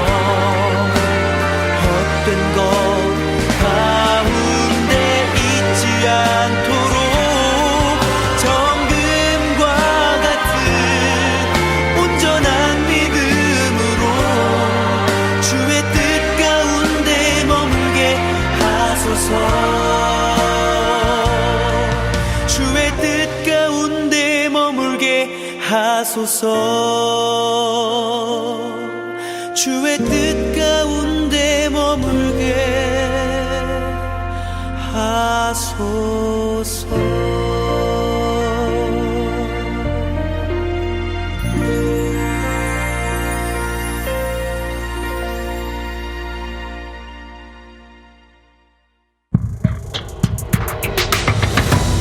헛된 것 가운데 있지 않도록 정금과 같은 온전한 믿음으로 주의 뜻 가운데 머물게 하소서. 주의 뜻 가운데 머물게 하소서. 주의 뜻 가운데 머물게 하소서.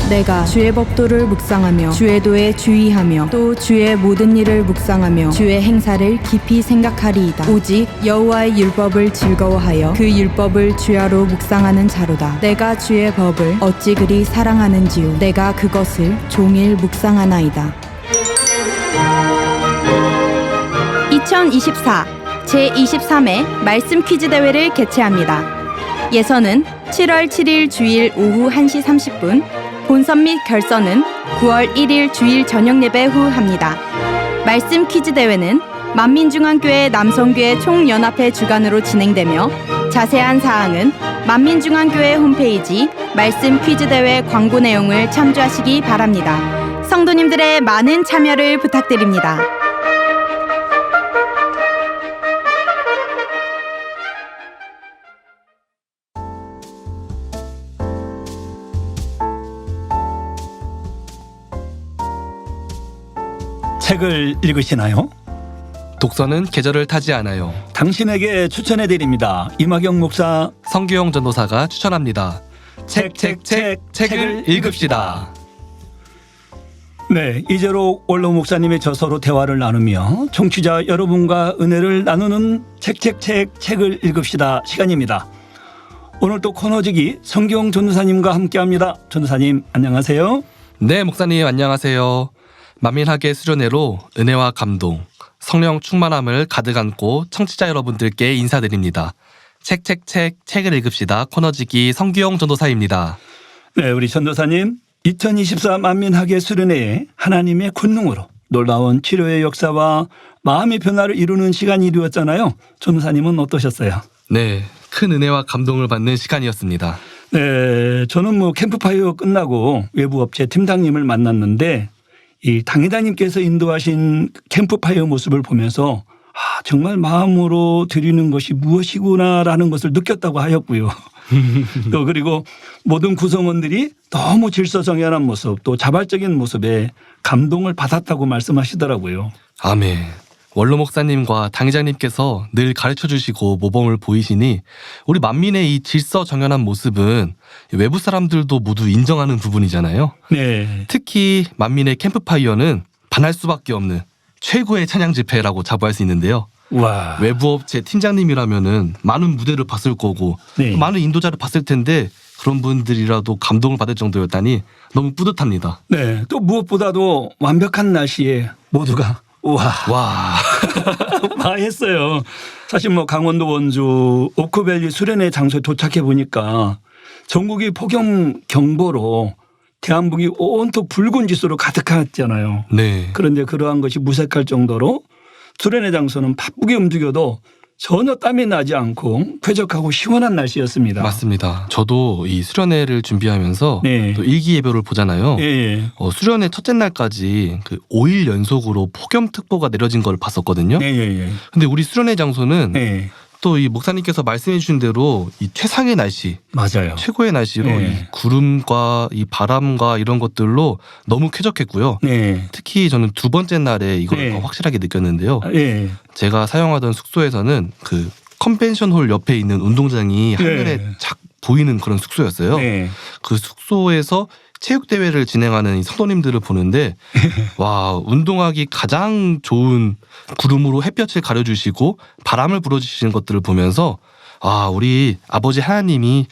내가 주의 법도를 묵상하며 주의 도에 주의하며 또 주의 모든 일을 묵상하며 주의 행사를 깊이 생각하리이다. 오직 여호와의 율법을 즐거워하여 그 율법을 주야로 묵상하는 자로다. 내가 주의 법을 어찌 그리 사랑하는지요. 내가 그것을 종일 묵상하나이다. 2024 제23회 말씀 퀴즈 대회를 개최합니다. 예선은 7월 7일 주일 오후 1시 30분, 본선 및 결선은 9월 1일 주일 저녁 예배 후 합니다. 말씀 퀴즈 대회는 만민중앙교회 남성교회 총연합회 주관으로 진행되며 자세한 사항은 만민중앙교회 홈페이지 말씀 퀴즈 대회 광고 내용을 참조하시기 바랍니다. 성도님들의 많은 참여를 부탁드립니다. 책을 읽으시나요? 독서는 계절을 타지 않아요. 당신에게 추천해드립니다. 이마경 목사 성규영 전도사가 추천합니다. 책을 읽읍시다. 네, 이제로 원로 목사님의 저서로 대화를 나누며 청취자 여러분과 은혜를 나누는 책을 읽읍시다 시간입니다. 오늘 또 코너지기 성경 전도사님과 함께합니다. 전도사님 안녕하세요. 네, 목사님 안녕하세요. 만민학의 수련회로 은혜와 감동, 성령 충만함을 가득 안고 청취자 여러분들께 인사드립니다. 책을 읽읍시다 코너지기 성규영 전도사입니다. 네, 우리 전도사님 2024 만민학의 수련회에 하나님의 권능으로 놀라운 치료의 역사와 마음의 변화를 이루는 시간이 이루었잖아요. 전도사님은 어떠셨어요? 네, 큰 은혜와 감동을 받는 시간이었습니다. 네, 저는 캠프파이어 끝나고 외부 업체 팀장님을 만났는데 이 당회장님께서 인도하신 캠프파이어 모습을 보면서 정말 마음으로 드리는 것이 무엇이구나라는 것을 느꼈다고 하였고요. 또 그리고 모든 구성원들이 너무 질서정연한 모습 또 자발적인 모습에 감동을 받았다고 말씀하시더라고요. 아멘. 원로 목사님과 당회장님께서 늘 가르쳐주시고 모범을 보이시니 우리 만민의 이 질서정연한 모습은 외부 사람들도 모두 인정하는 부분이잖아요. 네. 특히 만민의 캠프파이어는 반할 수밖에 없는 최고의 찬양 집회라고 자부할 수 있는데요. 와. 외부 업체 팀장님이라면은 많은 무대를 봤을 거고 네. 많은 인도자를 봤을 텐데 그런 분들이라도 감동을 받을 정도였다니 너무 뿌듯합니다. 네. 또 무엇보다도 완벽한 날씨에 모두가 와 했어요. 사실 강원도 원주 오크밸리 수련회 장소에 도착해 보니까 전국이 폭염 경보로 대한민국이 온통 붉은 지수로 가득했잖아요. 네. 그런데 그러한 것이 무색할 정도로 수련회 장소는 바쁘게 움직여도 전혀 땀이 나지 않고 쾌적하고 시원한 날씨였습니다. 맞습니다. 저도 이 수련회를 준비하면서 네. 또 일기예배를 보잖아요. 예. 수련회 첫째 날까지 5일 연속으로 폭염특보가 내려진 걸 봤었거든요. 네. 근데 우리 수련회 장소는 네. 또 이 목사님께서 말씀해 주신 대로 이 최상의 날씨, 맞아요. 최고의 날씨로 네. 이 구름과 이 바람과 이런 것들로 너무 쾌적했고요. 네. 특히 저는 두 번째 날에 이걸 네. 더 확실하게 느꼈는데요. 예. 제가 사용하던 숙소에서는 그 컨벤션홀 옆에 있는 운동장이 한눈에 네. 착 보이는 그런 숙소였어요. 네. 그 숙소에서 체육대회를 진행하는 이 성도님들을 보는데 와, 운동하기 가장 좋은 구름으로 햇볕을 가려주시고 바람을 불어주시는 것들을 보면서 우리 아버지 하나님이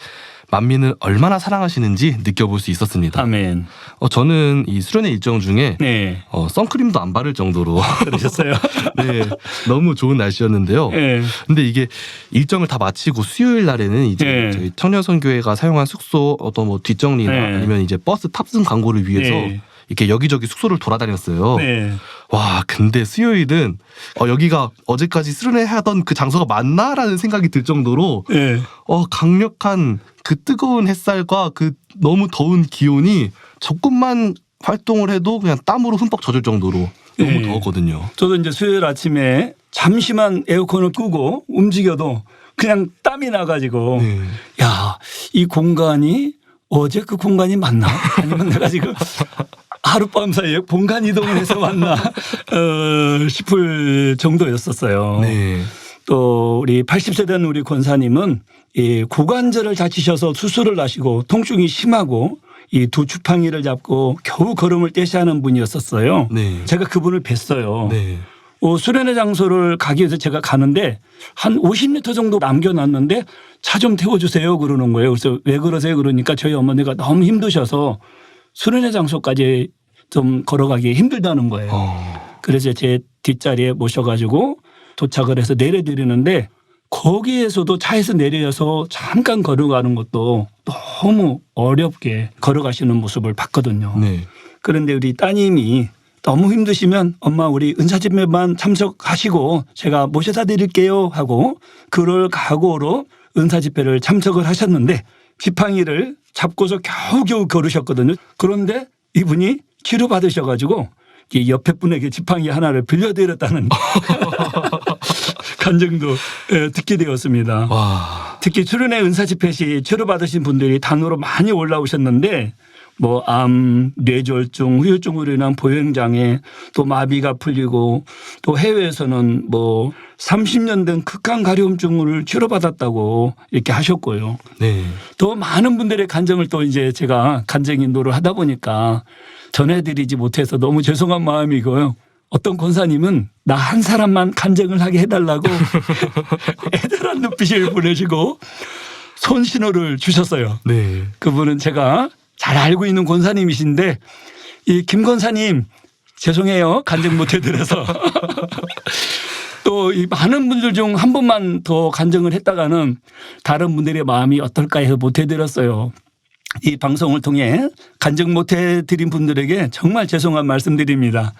만민을 얼마나 사랑하시는지 느껴볼 수 있었습니다. 아멘. 저는 이 수련회 일정 중에 네. 선크림도 안 바를 정도로 그러셨어요? 네, 너무 좋은 날씨였는데요. 네. 근데 이게 일정을 다 마치고 수요일 날에는 이제 네. 저희 청년선교회가 사용한 숙소 어떤 뒷정리나 네. 아니면 이제 버스 탑승 광고를 위해서 네. 이렇게 여기저기 숙소를 돌아다녔어요. 네. 와, 근데 수요일은 여기가 어제까지 수련회 하던 그 장소가 맞나라는 생각이 들 정도로 네. 강력한 그 뜨거운 햇살과 그 너무 더운 기온이 조금만 활동을 해도 그냥 땀으로 흠뻑 젖을 정도로 너무 네. 더웠거든요. 저도 이제 수요일 아침에 잠시만 에어컨을 끄고 움직여도 그냥 땀이 나가지고 네. 야, 이 공간이 어제 그 공간이 맞나? 아니면 내가 지금 하룻밤 사이에 공간 이동을 해서 왔나 싶을 정도였었어요. 네. 또 우리 80세 된 우리 권사님은 이 고관절을 다치셔서 수술을 하시고 통증이 심하고 이 두 주팡이를 잡고 겨우 걸음을 떼시하는 분이었었어요. 네. 제가 그분을 뵀어요. 네. 수련회 장소를 가기 위해서 제가 가는데 한 50m 정도 남겨놨는데 차 좀 태워주세요 그러는 거예요. 그래서 왜 그러세요 그러니까 저희 어머니가 너무 힘드셔서 수련회 장소까지 좀 걸어가기 힘들다는 거예요. 그래서 제 뒷자리에 모셔가지고 도착을 해서 내려드리는데 거기에서도 차에서 내려서 잠깐 걸어가는 것도 너무 어렵게 걸어가시는 모습을 봤거든요. 네. 그런데 우리 따님이 너무 힘드시면 엄마 우리 은사집회만 참석하시고 제가 모셔다 드릴게요 하고 그럴 각오로 은사집회를 참석을 하셨는데 지팡이를 잡고서 겨우겨우 걸으셨거든요. 그런데 이분이 치료받으셔가지고 이 옆에 분에게 지팡이 하나를 빌려드렸다는 간증도 듣게 되었습니다. 와. 특히 출연의 은사집회 시 치료받으신 분들이 단으로 많이 올라오셨는데 뭐 암, 뇌졸중, 후유증으로 인한 보행장애, 또 마비가 풀리고 또 해외에서는 뭐 30년 된 극한 가려움증을 치료받았다고 이렇게 하셨고요. 네. 또 많은 분들의 간증을 또 이제 제가 간증 인도를 하다 보니까 전해드리지 못해서 너무 죄송한 마음이고요. 어떤 권사님은 나 한 사람만 간증을 하게 해달라고 애절한 눈빛을 보내시고 손신호를 주셨어요. 네. 그분은 제가 잘 알고 있는 권사님이신데 이 김 권사님 죄송해요. 간증 못 해드려서. 또 이 많은 분들 중 한 분만 더 간증을 했다가는 다른 분들의 마음이 어떨까 해서 못 해드렸어요. 이 방송을 통해 간증 못 해드린 분들에게 정말 죄송한 말씀드립니다.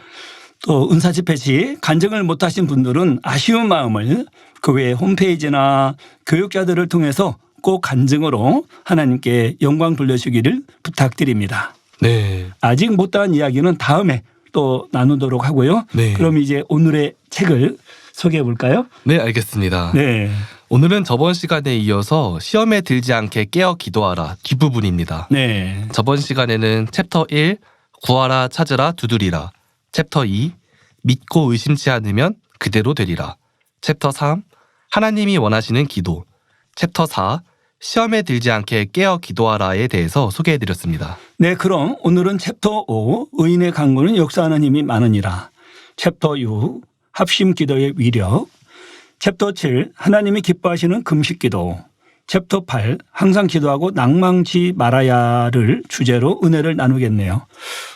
또 은사집회 시 간증을 못하신 분들은 아쉬운 마음을 교회 홈페이지나 교육자들을 통해서 꼭 간증으로 하나님께 영광 돌려주기를 부탁드립니다. 네. 아직 못다한 이야기는 다음에 또 나누도록 하고요. 네. 그럼 이제 오늘의 책을 소개해 볼까요? 네, 알겠습니다. 네. 오늘은 저번 시간에 이어서 시험에 들지 않게 깨어 기도하라 뒷부분입니다. 네. 저번 시간에는 챕터 1 구하라 찾으라 두드리라, 챕터 2 믿고 의심치 않으면 그대로 되리라, 챕터 3 하나님이 원하시는 기도, 챕터 4 시험에 들지 않게 깨어 기도하라에 대해서 소개해드렸습니다. 네, 그럼 오늘은 챕터 5 의인의 강구는 역사하는 힘이 많으니라, 챕터 6 합심 기도의 위력, 챕터 7 하나님이 기뻐하시는 금식 기도, 챕터 8 항상 기도하고 낭망치 말아야를 주제로 은혜를 나누겠네요.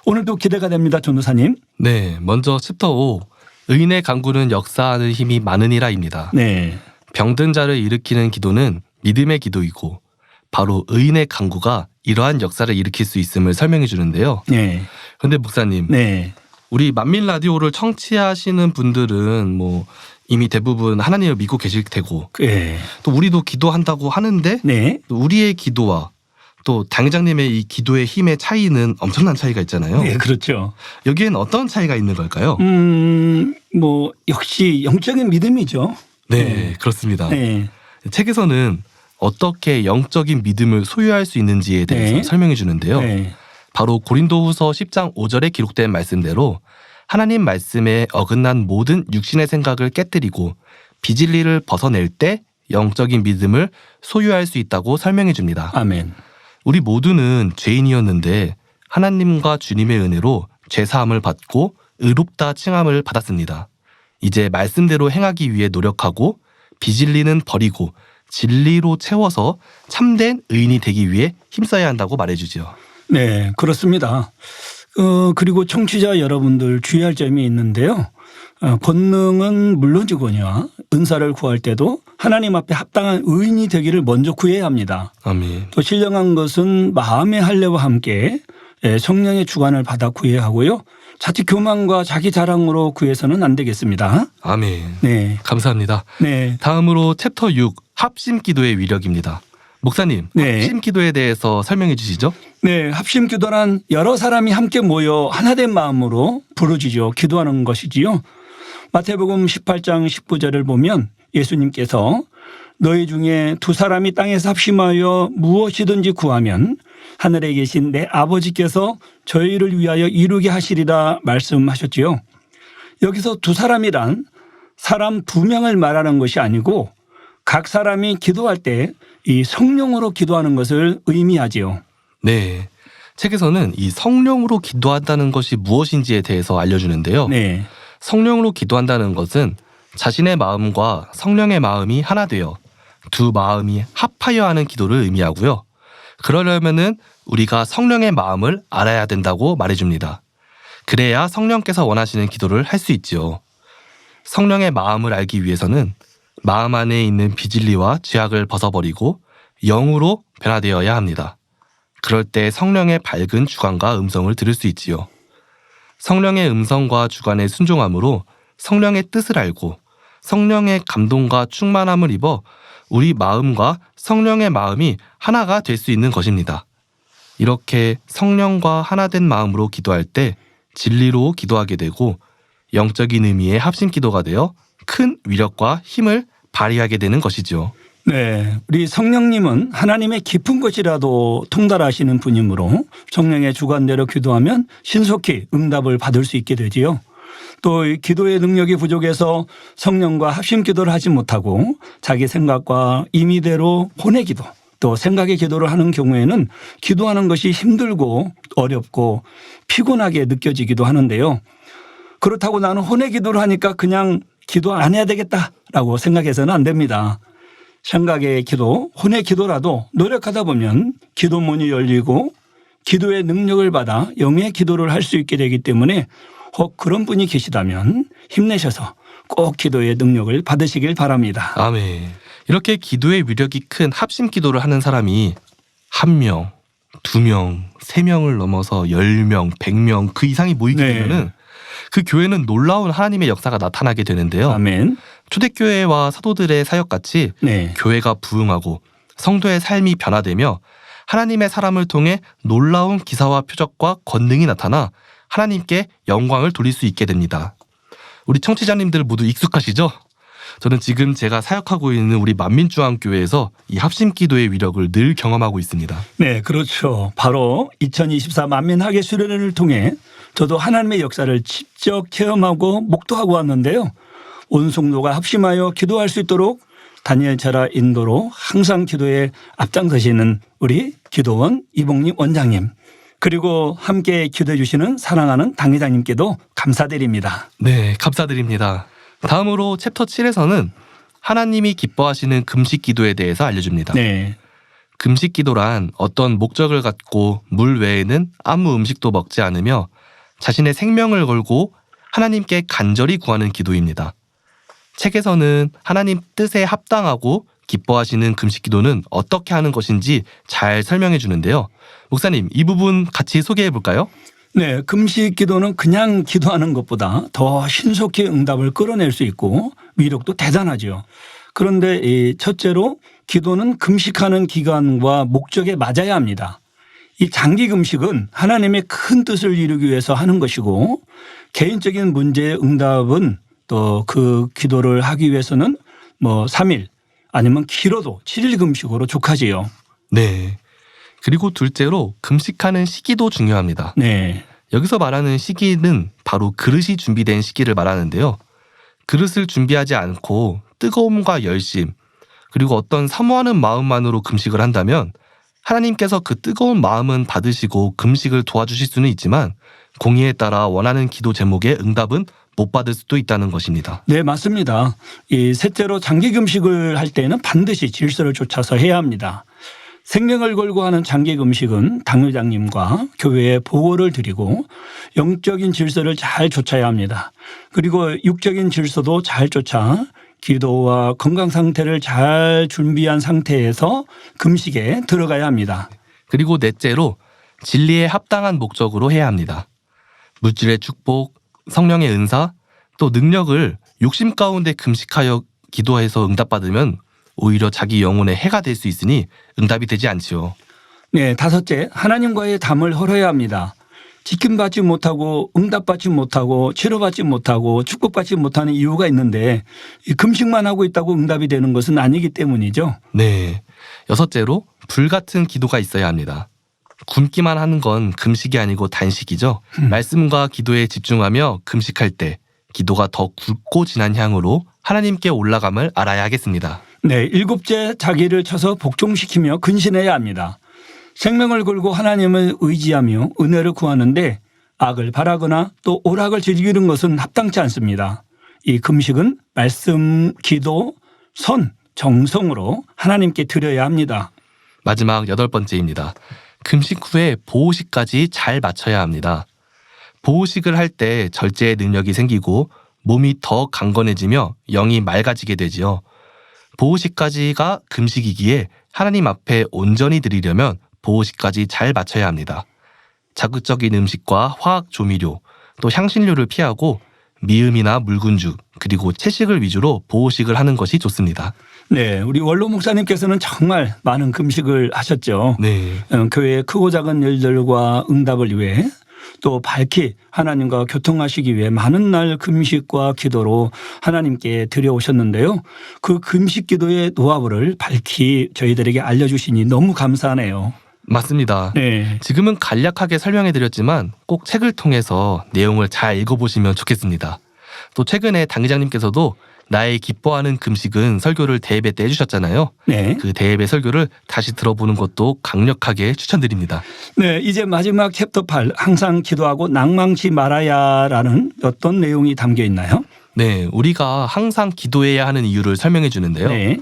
오늘도 기대가 됩니다. 전도사님. 네, 먼저 챕터 5 의인의 강구는 역사하는 힘이 많으니라입니다. 네. 병든 자를 일으키는 기도는 믿음의 기도이고 바로 의인의 강구가 이러한 역사를 일으킬 수 있음을 설명해 주는데요. 네. 그런데 목사님, 네. 우리 만민 라디오를 청취하시는 분들은 뭐 이미 대부분 하나님을 믿고 계실 테고 네. 또 우리도 기도한다고 하는데 네. 또 우리의 기도와 또 당회장님의 이 기도의 힘의 차이는 엄청난 차이가 있잖아요. 네, 그렇죠. 여기엔 어떤 차이가 있는 걸까요? 뭐 역시 영적인 믿음이죠. 네, 그렇습니다. 네. 책에서는 어떻게 영적인 믿음을 소유할 수 있는지에 대해서 네. 설명해 주는데요. 네. 바로 고린도후서 10장 5절에 기록된 말씀대로 하나님 말씀에 어긋난 모든 육신의 생각을 깨뜨리고 비진리를 벗어낼 때 영적인 믿음을 소유할 수 있다고 설명해 줍니다. 아멘. 우리 모두는 죄인이었는데 하나님과 주님의 은혜로 죄사함을 받고 의롭다 칭함을 받았습니다. 이제 말씀대로 행하기 위해 노력하고 비진리는 버리고 진리로 채워서 참된 의인이 되기 위해 힘써야 한다고 말해주죠. 네, 그렇습니다. 그리고 청취자 여러분들 주의할 점이 있는데요. 권능은 물론이거니와 은사를 구할 때도 하나님 앞에 합당한 의인이 되기를 먼저 구해야 합니다. 아멘. 또 신령한 것은 마음의 할례와 함께 성령의 주관을 받아 구해야 하고요. 자칫 교만과 자기 자랑으로 구해서는 안 되겠습니다. 아멘. 네. 감사합니다. 네. 다음으로 챕터 6 합심 기도의 위력입니다. 목사님, 네. 합심 기도에 대해서 설명해 주시죠. 네, 합심 기도란 여러 사람이 함께 모여 하나된 마음으로 부르짖어 기도하는 것이지요. 마태복음 18장 19절을 보면 예수님께서 너희 중에 두 사람이 땅에서 합심하여 무엇이든지 구하면 하늘에 계신 내 아버지께서 저희를 위하여 이루게 하시리라 말씀하셨지요. 여기서 두 사람이란 사람 두 명을 말하는 것이 아니고 각 사람이 기도할 때 이 성령으로 기도하는 것을 의미하지요. 네. 책에서는 이 성령으로 기도한다는 것이 무엇인지에 대해서 알려주는데요. 네. 성령으로 기도한다는 것은 자신의 마음과 성령의 마음이 하나 되어 두 마음이 합하여 하는 기도를 의미하고요. 그러려면은 우리가 성령의 마음을 알아야 된다고 말해줍니다. 그래야 성령께서 원하시는 기도를 할 수 있지요. 성령의 마음을 알기 위해서는 마음 안에 있는 비진리와 죄악을 벗어버리고 영으로 변화되어야 합니다. 그럴 때 성령의 밝은 주관과 음성을 들을 수 있지요. 성령의 음성과 주관에 순종함으로 성령의 뜻을 알고 성령의 감동과 충만함을 입어 우리 마음과 성령의 마음이 하나가 될 수 있는 것입니다. 이렇게 성령과 하나된 마음으로 기도할 때 진리로 기도하게 되고 영적인 의미의 합심 기도가 되어 큰 위력과 힘을 발휘하게 되는 것이죠. 네, 우리 성령님은 하나님의 깊은 것이라도 통달하시는 분이므로 성령의 주관대로 기도하면 신속히 응답을 받을 수 있게 되지요. 또 이 기도의 능력이 부족해서 성령과 합심 기도를 하지 못하고 자기 생각과 임의대로 혼의 기도 또 생각의 기도를 하는 경우에는 기도하는 것이 힘들고 어렵고 피곤하게 느껴지기도 하는데요. 그렇다고 나는 혼의 기도를 하니까 그냥 기도 안 해야 되겠다라고 생각해서는 안 됩니다. 생각의 기도, 혼의 기도라도 노력하다 보면 기도 문이 열리고 기도의 능력을 받아 영의 기도를 할 수 있게 되기 때문에 혹 그런 분이 계시다면 힘내셔서 꼭 기도의 능력을 받으시길 바랍니다. 아멘. 이렇게 기도의 위력이 큰 합심 기도를 하는 사람이 1명, 2명, 3명을 넘어서 10명, 100명 그 이상이 모이게 네. 되면은 그 교회는 놀라운 하나님의 역사가 나타나게 되는데요. 아멘. 초대교회와 사도들의 사역같이 네. 교회가 부흥하고 성도의 삶이 변화되며 하나님의 사람을 통해 놀라운 기사와 표적과 권능이 나타나 하나님께 영광을 돌릴 수 있게 됩니다. 우리 청취자님들 모두 익숙하시죠? 저는 지금 제가 사역하고 있는 우리 만민중앙교회에서 이 합심기도의 위력을 늘 경험하고 있습니다. 네, 그렇죠. 바로 2024 만민학예 수련회를 통해 저도 하나님의 역사를 직접 체험하고 목도하고 왔는데요. 온 성도가 합심하여 기도할 수 있도록 다니엘 제라 인도로 항상 기도에 앞장서시는 우리 기도원 이봉림 원장님 그리고 함께 기도해 주시는 사랑하는 당회장님께도 감사드립니다. 네, 감사드립니다. 다음으로 챕터 7에서는 하나님이 기뻐하시는 금식 기도에 대해서 알려줍니다. 네. 금식 기도란 어떤 목적을 갖고 물 외에는 아무 음식도 먹지 않으며 자신의 생명을 걸고 하나님께 간절히 구하는 기도입니다. 책에서는 하나님 뜻에 합당하고 기뻐하시는 금식 기도는 어떻게 하는 것인지 잘 설명해 주는데요. 목사님, 이 부분 같이 소개해 볼까요? 네, 금식 기도는 그냥 기도하는 것보다 더 신속히 응답을 끌어낼 수 있고 위력도 대단하죠. 그런데 이 첫째로 기도는 금식하는 기간과 목적에 맞아야 합니다. 이 장기 금식은 하나님의 큰 뜻을 이루기 위해서 하는 것이고 개인적인 문제의 응답은 또 그 기도를 하기 위해서는 3일 아니면 길어도 7일 금식으로 족하지요. 네. 그리고 둘째로 금식하는 시기도 중요합니다. 네. 여기서 말하는 시기는 바로 그릇이 준비된 시기를 말하는데요. 그릇을 준비하지 않고 뜨거움과 열심 그리고 어떤 사모하는 마음만으로 금식을 한다면 하나님께서 그 뜨거운 마음은 받으시고 금식을 도와주실 수는 있지만 공의에 따라 원하는 기도 제목의 응답은 못 받을 수도 있다는 것입니다. 네, 맞습니다. 이 셋째로 장기 금식을 할 때는 반드시 질서를 쫓아서 해야 합니다. 생명을 걸고 하는 장기 금식은 당회장님과 교회에 보고를 드리고 영적인 질서를 잘 쫓아야 합니다. 그리고 육적인 질서도 잘 쫓아 기도와 건강 상태를 잘 준비한 상태에서 금식에 들어가야 합니다. 그리고 넷째로 진리에 합당한 목적으로 해야 합니다. 물질의 축복, 성령의 은사, 또 능력을 욕심 가운데 금식하여 기도해서 응답받으면 오히려 자기 영혼에 해가 될 수 있으니 응답이 되지 않지요. 네, 다섯째, 하나님과의 담을 헐어야 합니다. 지킴받지 못하고 응답받지 못하고 치료받지 못하고 축복받지 못하는 이유가 있는데 이 금식만 하고 있다고 응답이 되는 것은 아니기 때문이죠. 네. 여섯째로 불같은 기도가 있어야 합니다. 굶기만 하는 건 금식이 아니고 단식이죠. 말씀과 기도에 집중하며 금식할 때 기도가 더 굵고 진한 향으로 하나님께 올라감을 알아야 하겠습니다. 네, 일곱째, 자기를 쳐서 복종시키며 근신해야 합니다. 생명을 걸고 하나님을 의지하며 은혜를 구하는데 악을 바라거나 또 오락을 즐기는 것은 합당치 않습니다. 이 금식은 말씀, 기도, 선, 정성으로 하나님께 드려야 합니다. 마지막 8번째입니다. 금식 후에 보호식까지 잘 맞춰야 합니다. 보호식을 할 때 절제의 능력이 생기고 몸이 더 강건해지며 영이 맑아지게 되지요. 보호식까지가 금식이기에 하나님 앞에 온전히 드리려면 보호식까지 잘 맞춰야 합니다. 자극적인 음식과 화학 조미료, 또 향신료를 피하고 미음이나 묽은죽, 그리고 채식을 위주로 보호식을 하는 것이 좋습니다. 네, 우리 원로 목사님께서는 정말 많은 금식을 하셨죠. 네. 교회의 크고 작은 일들과 응답을 위해 또 밝히 하나님과 교통하시기 위해 많은 날 금식과 기도로 하나님께 드려오셨는데요. 그 금식 기도의 노하우를 밝히 저희들에게 알려주시니 너무 감사하네요. 맞습니다. 네. 지금은 간략하게 설명해드렸지만 꼭 책을 통해서 내용을 잘 읽어보시면 좋겠습니다. 또 최근에 당회장님께서도 나의 기뻐하는 금식은 설교를 대예배 때 해주셨잖아요. 네. 그 대예배 설교를 다시 들어보는 것도 강력하게 추천드립니다. 네, 이제 마지막 챕터 8 항상 기도하고 낭망치 말아야라는 어떤 내용이 담겨 있나요? 네, 우리가 항상 기도해야 하는 이유를 설명해 주는데요. 네.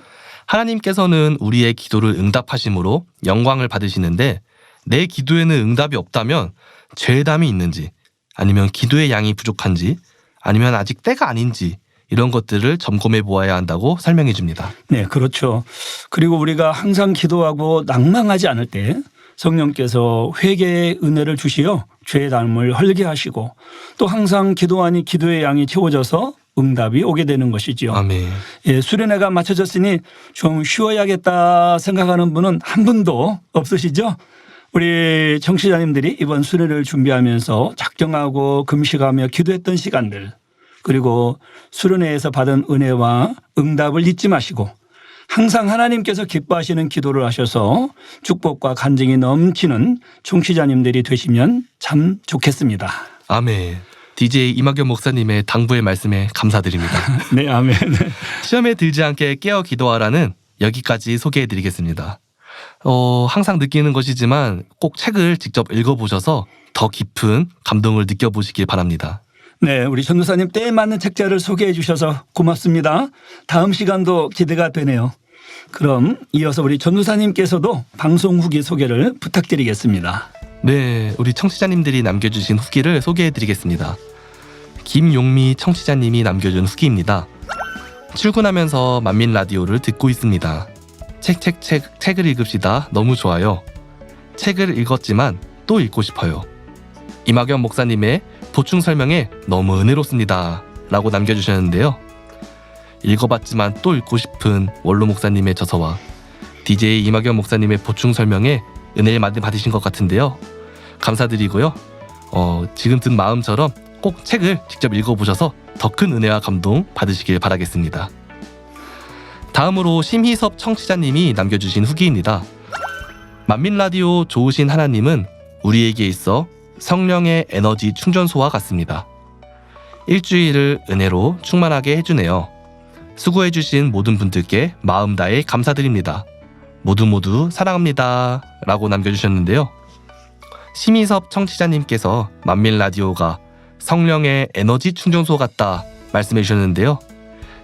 하나님께서는 우리의 기도를 응답하심으로 영광을 받으시는데 내 기도에는 응답이 없다면 죄담이 있는지 아니면 기도의 양이 부족한지 아니면 아직 때가 아닌지 이런 것들을 점검해 보아야 한다고 설명해 줍니다. 네, 그렇죠. 그리고 우리가 항상 기도하고 낭망하지 않을 때 성령께서 회개의 은혜를 주시어 죄의 담을 헐게 하시고 또 항상 기도하니 기도의 양이 채워져서 응답이 오게 되는 것이지요. 아멘. 예, 수련회가 마쳐졌으니 좀 쉬어야겠다 생각하는 분은 한 분도 없으시죠? 우리 청취자님들이 이번 수련회를 준비하면서 작정하고 금식하며 기도했던 시간들 그리고 수련회에서 받은 은혜와 응답을 잊지 마시고 항상 하나님께서 기뻐하시는 기도를 하셔서 축복과 간증이 넘치는 청취자님들이 되시면 참 좋겠습니다. 아멘. DJ 이막연 목사님의 당부의 말씀에 감사드립니다. 네, 아멘. 시험에 들지 않게 깨어 기도하라는 여기까지 소개해드리겠습니다. 항상 느끼는 것이지만 꼭 책을 직접 읽어보셔서 더 깊은 감동을 느껴보시길 바랍니다. 네, 우리 전도사님 때에 맞는 책자를 소개해 주셔서 고맙습니다. 다음 시간도 기대가 되네요. 그럼 이어서 우리 전도사님께서도 방송 후기 소개를 부탁드리겠습니다. 네, 우리 청취자님들이 남겨주신 후기를 소개해드리겠습니다. 김용미 청취자님이 남겨준 후기입니다. 출근하면서 만민 라디오를 듣고 있습니다. 책을 읽읍시다. 너무 좋아요. 책을 읽었지만 또 읽고 싶어요. 이막연 목사님의 보충 설명에 너무 은혜롭습니다. 라고 남겨주셨는데요. 읽어봤지만 또 읽고 싶은 원로 목사님의 저서와 DJ 이막연 목사님의 보충 설명에 은혜를 많이 받으신 것 같은데요. 감사드리고요. 지금 든 마음처럼 꼭 책을 직접 읽어보셔서 더 큰 은혜와 감동 받으시길 바라겠습니다. 다음으로 심희섭 청취자님이 남겨주신 후기입니다. 만민라디오 좋으신 하나님은 우리에게 있어 성령의 에너지 충전소와 같습니다. 일주일을 은혜로 충만하게 해주네요. 수고해주신 모든 분들께 마음 다해 감사드립니다. 모두 사랑합니다. 라고 남겨주셨는데요. 심희섭 청취자님께서 만민라디오가 성령의 에너지 충전소 같다 말씀해 주셨는데요.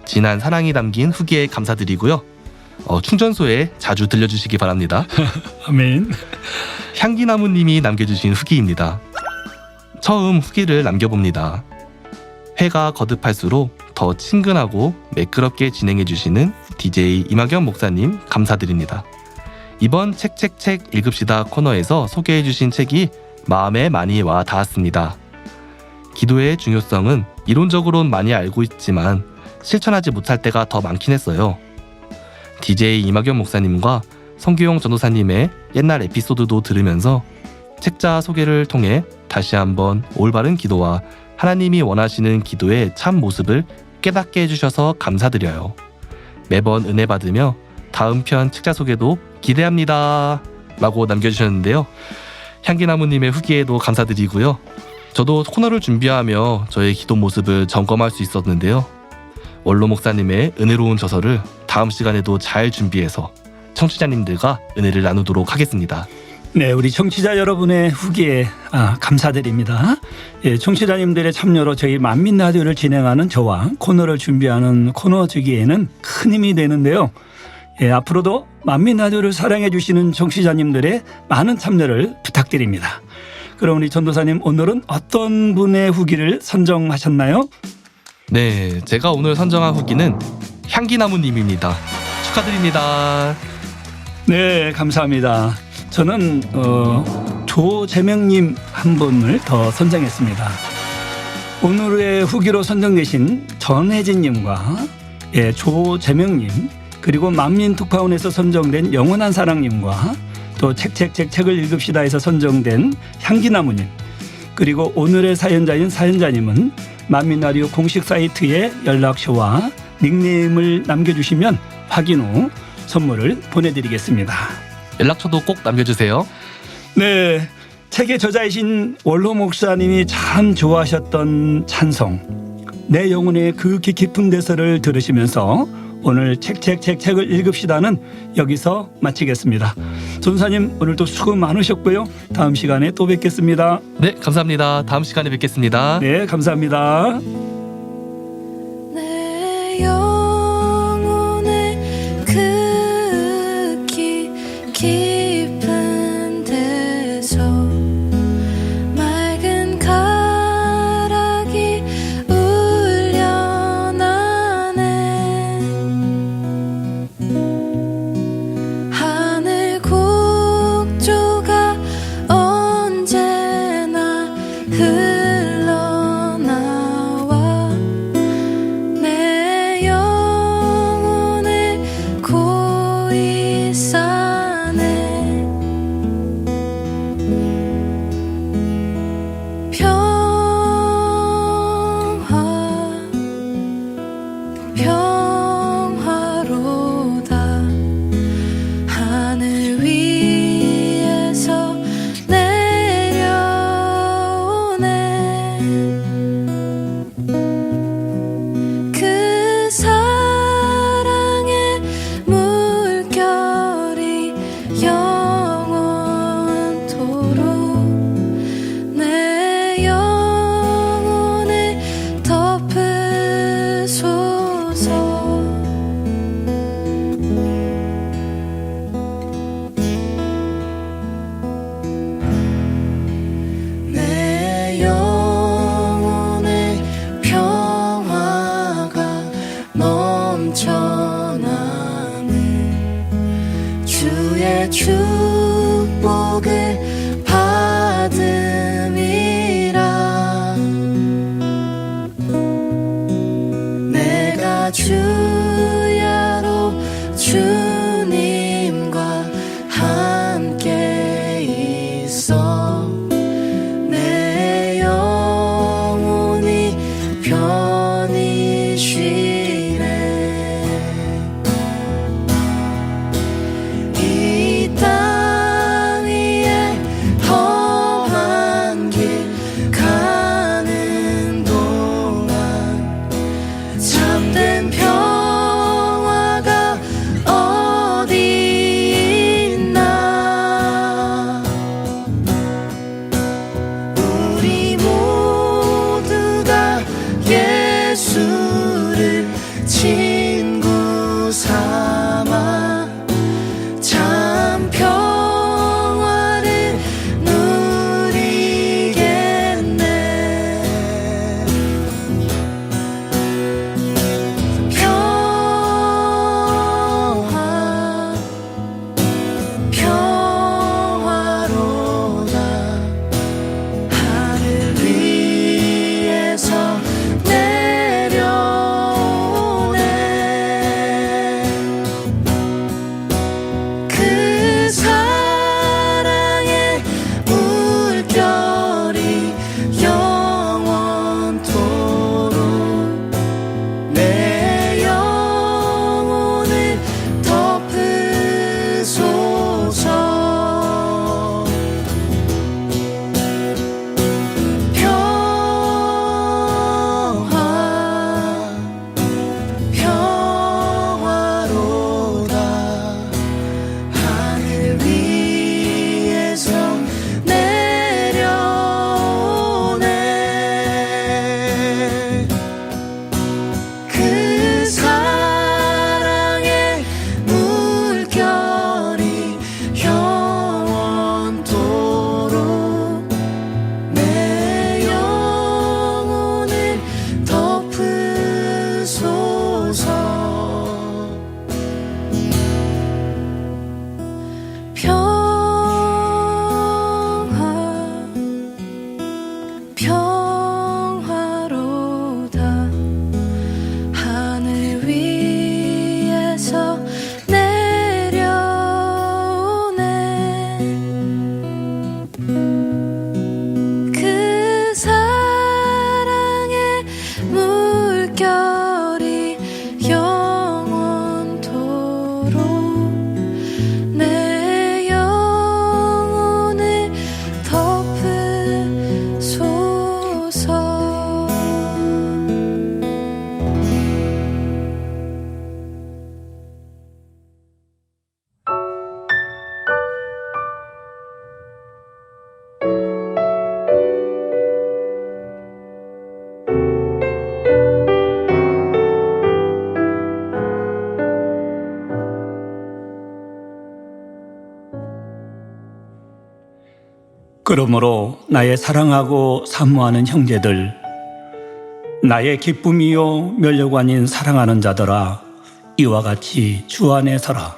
진한 사랑이 담긴 후기에 감사드리고요. 충전소에 자주 들려주시기 바랍니다. 아멘. 향기나무님이 남겨주신 후기입니다. 처음 후기를 남겨봅니다. 회가 거듭할수록 더 친근하고 매끄럽게 진행해주시는 DJ 이막연 목사님 감사드립니다. 이번 책 읽읍시다 코너에서 소개해주신 책이 마음에 많이 와 닿았습니다. 기도의 중요성은 이론적으로는 많이 알고 있지만 실천하지 못할 때가 더 많긴 했어요. DJ 이막연 목사님과 성규용 전도사님의 옛날 에피소드도 들으면서 책자 소개를 통해 다시 한번 올바른 기도와 하나님이 원하시는 기도의 참 모습을 깨닫게 해주셔서 감사드려요. 매번 은혜 받으며 다음 편 책자 소개도 기대합니다. 라고 남겨주셨는데요. 향기나무님의 후기에도 감사드리고요. 저도 코너를 준비하며 저의 기도 모습을 점검할 수 있었는데요. 원로 목사님의 은혜로운 저서를 다음 시간에도 잘 준비해서 청취자님들과 은혜를 나누도록 하겠습니다. 네, 우리 청취자 여러분의 후기에 감사드립니다. 예, 청취자님들의 참여로 저희 만민라디오를 진행하는 저와 코너를 준비하는 코너 주기에는 큰 힘이 되는데요. 예, 앞으로도 만민라디오를 사랑해 주시는 청취자님들의 많은 참여를 부탁드립니다. 그럼 우리 전도사님 오늘은 어떤 분의 후기를 선정하셨나요? 네, 제가 오늘 선정한 후기는 향기나무님입니다. 축하드립니다. 네, 감사합니다. 저는 조재명님 한 분을 더 선정했습니다. 오늘의 후기로 선정되신 전혜진님과 조재명님, 그리고 만민특파원에서 선정된 영원한 사랑님과 또 책을 읽읍시다에서 선정된 향기나무님, 그리고 오늘의 사연자인 사연자님은 만민라디오 공식 사이트에 연락처와 닉네임을 남겨주시면 확인 후 선물을 보내드리겠습니다. 연락처도 꼭 남겨주세요. 네, 책의 저자이신 원로 목사님이 참 좋아하셨던 찬송, 내 영혼의 그 깊은 데서를 들으시면서 오늘 책을 읽읍시다는 여기서 마치겠습니다. 전사님, 오늘도 수고 많으셨고요. 다음 시간에 또 뵙겠습니다. 네, 감사합니다. 다음 시간에 뵙겠습니다. 네, 감사합니다. 내 영혼의 그 깊은 데서 맑은 가락이 울려나네. 하늘 곡조가 언제나 흘러나와 내 영혼을 고이 싸네. 평화로다. 하늘 위에서 내려오네. 평화로다. 하늘 위에서 내려오네. 그 사랑의 물결이 영원토록 내 영혼을 덮으소서. 그러므로 나의 사랑하고 사모하는 형제들, 나의 기쁨이요 면류관인 사랑하는 자들아, 이와 같이 주 안에 서라.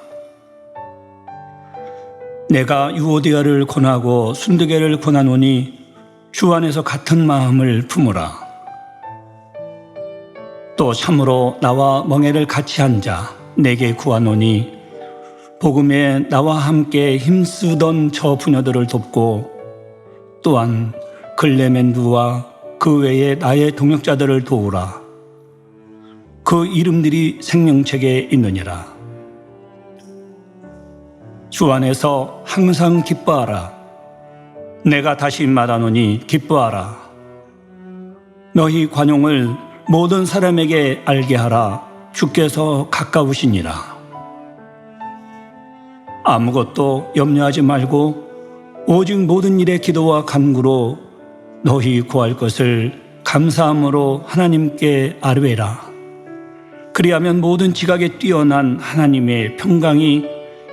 내가 유오디아를 권하고 순두계를 권하노니 주 안에서 같은 마음을 품으라. 또 참으로 나와 멍에를 같이 한 자 내게 구하노니 복음에 나와 함께 힘쓰던 저 부녀들을 돕고 또한 글레멘두와 그 외에 나의 동역자들을 도우라. 그 이름들이 생명책에 있느니라. 주 안에서 항상 기뻐하라. 내가 다시 말하노니 기뻐하라. 너희 관용을 모든 사람에게 알게 하라. 주께서 가까우시니라. 아무것도 염려하지 말고 오직 모든 일에 기도와 간구로 너희 구할 것을 감사함으로 하나님께 아뢰라. 그리하면 모든 지각에 뛰어난 하나님의 평강이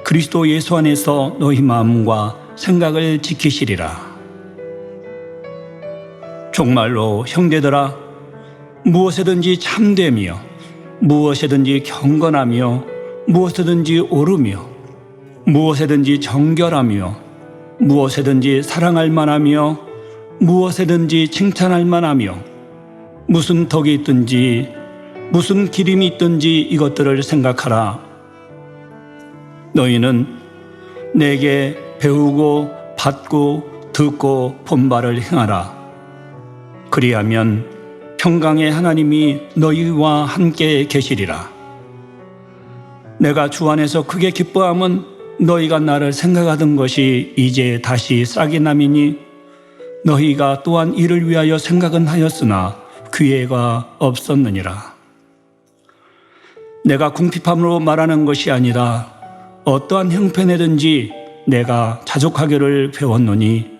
그리스도 예수 안에서 너희 마음과 생각을 지키시리라. 정말로 형제들아, 무엇에든지 참되며 무엇에든지 경건하며 무엇에든지 옳으며 무엇에든지 정결하며 무엇에든지 사랑할 만하며 무엇에든지 칭찬할 만하며 무슨 덕이 있든지 무슨 기림이 있든지 이것들을 생각하라. 너희는 내게 배우고 받고 듣고 본 바를 행하라. 그리하면 평강의 하나님이 너희와 함께 계시리라. 내가 주 안에서 크게 기뻐함은 너희가 나를 생각하던 것이 이제 다시 싹이 남이니 너희가 또한 이를 위하여 생각은 하였으나 기회가 없었느니라. 내가 궁핍함으로 말하는 것이 아니라 어떠한 형편에든지 내가 자족하기를 배웠노니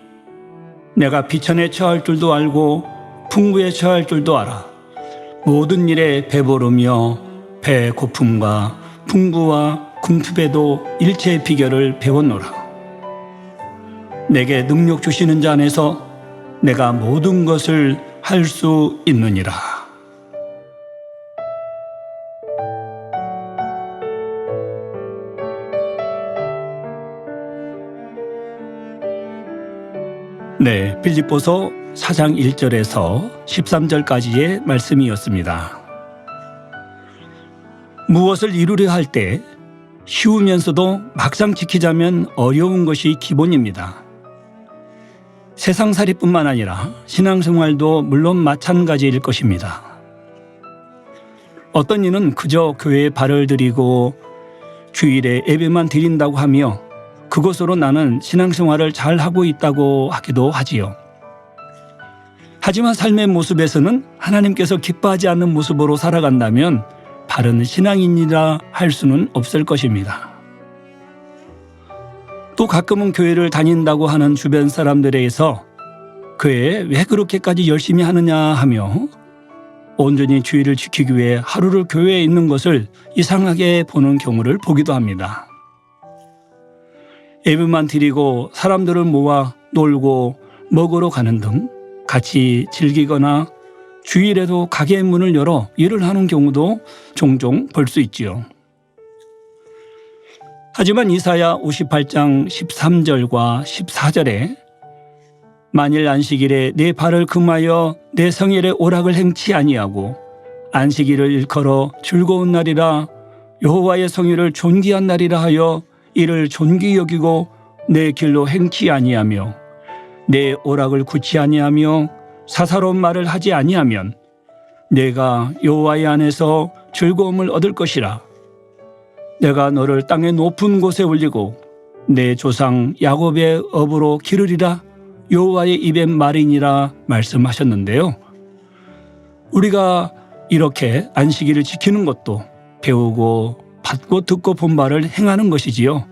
내가 비천에 처할 줄도 알고 풍부에 처할 줄도 알아. 모든 일에 배부르며 배 고픔과 풍부와 궁핍에도 일체의 비결을 배웠노라. 내게 능력 주시는 자 안에서 내가 모든 것을 할 수 있느니라. 네, 빌립보서 4장 1절에서 13절까지의 말씀이었습니다. 무엇을 이루려 할 때 쉬우면서도 막상 지키자면 어려운 것이 기본입니다. 세상살이뿐만 아니라 신앙생활도 물론 마찬가지일 것입니다. 어떤 이는 그저 교회에 발을 들이고 주일에 예배만 드린다고 하며 그것으로 나는 신앙생활을 잘하고 있다고 하기도 하지요. 하지만 삶의 모습에서는 하나님께서 기뻐하지 않는 모습으로 살아간다면 바른 신앙인이라 할 수는 없을 것입니다. 또 가끔은 교회를 다닌다고 하는 주변 사람들에게서 교회에 왜 그렇게까지 열심히 하느냐 하며 온전히 주의를 지키기 위해 하루를 교회에 있는 것을 이상하게 보는 경우를 보기도 합니다. 예배만 드리고 사람들을 모아 놀고 먹으러 가는 등 같이 즐기거나 주일에도 가게의 문을 열어 일을 하는 경우도 종종 볼 수 있지요. 하지만 이사야 58장 13절과 14절에 만일 안식일에 내 발을 금하여 내 성일의 오락을 행치 아니하고 안식일을 일컬어 즐거운 날이라 여호와의 성일을 존귀한 날이라 하여 이를 존귀 여기고 내 길로 행치 아니하며 내 오락을 굳지 아니하며 사사로운 말을 하지 아니하면 내가 여호와의 안에서 즐거움을 얻을 것이라. 내가 너를 땅의 높은 곳에 올리고 내 조상 야곱의 업으로 기르리라. 여호와의 입의 말이니라 말씀하셨는데요. 우리가 이렇게 안식일을 지키는 것도 배우고 받고 듣고 본 바를 행하는 것이지요.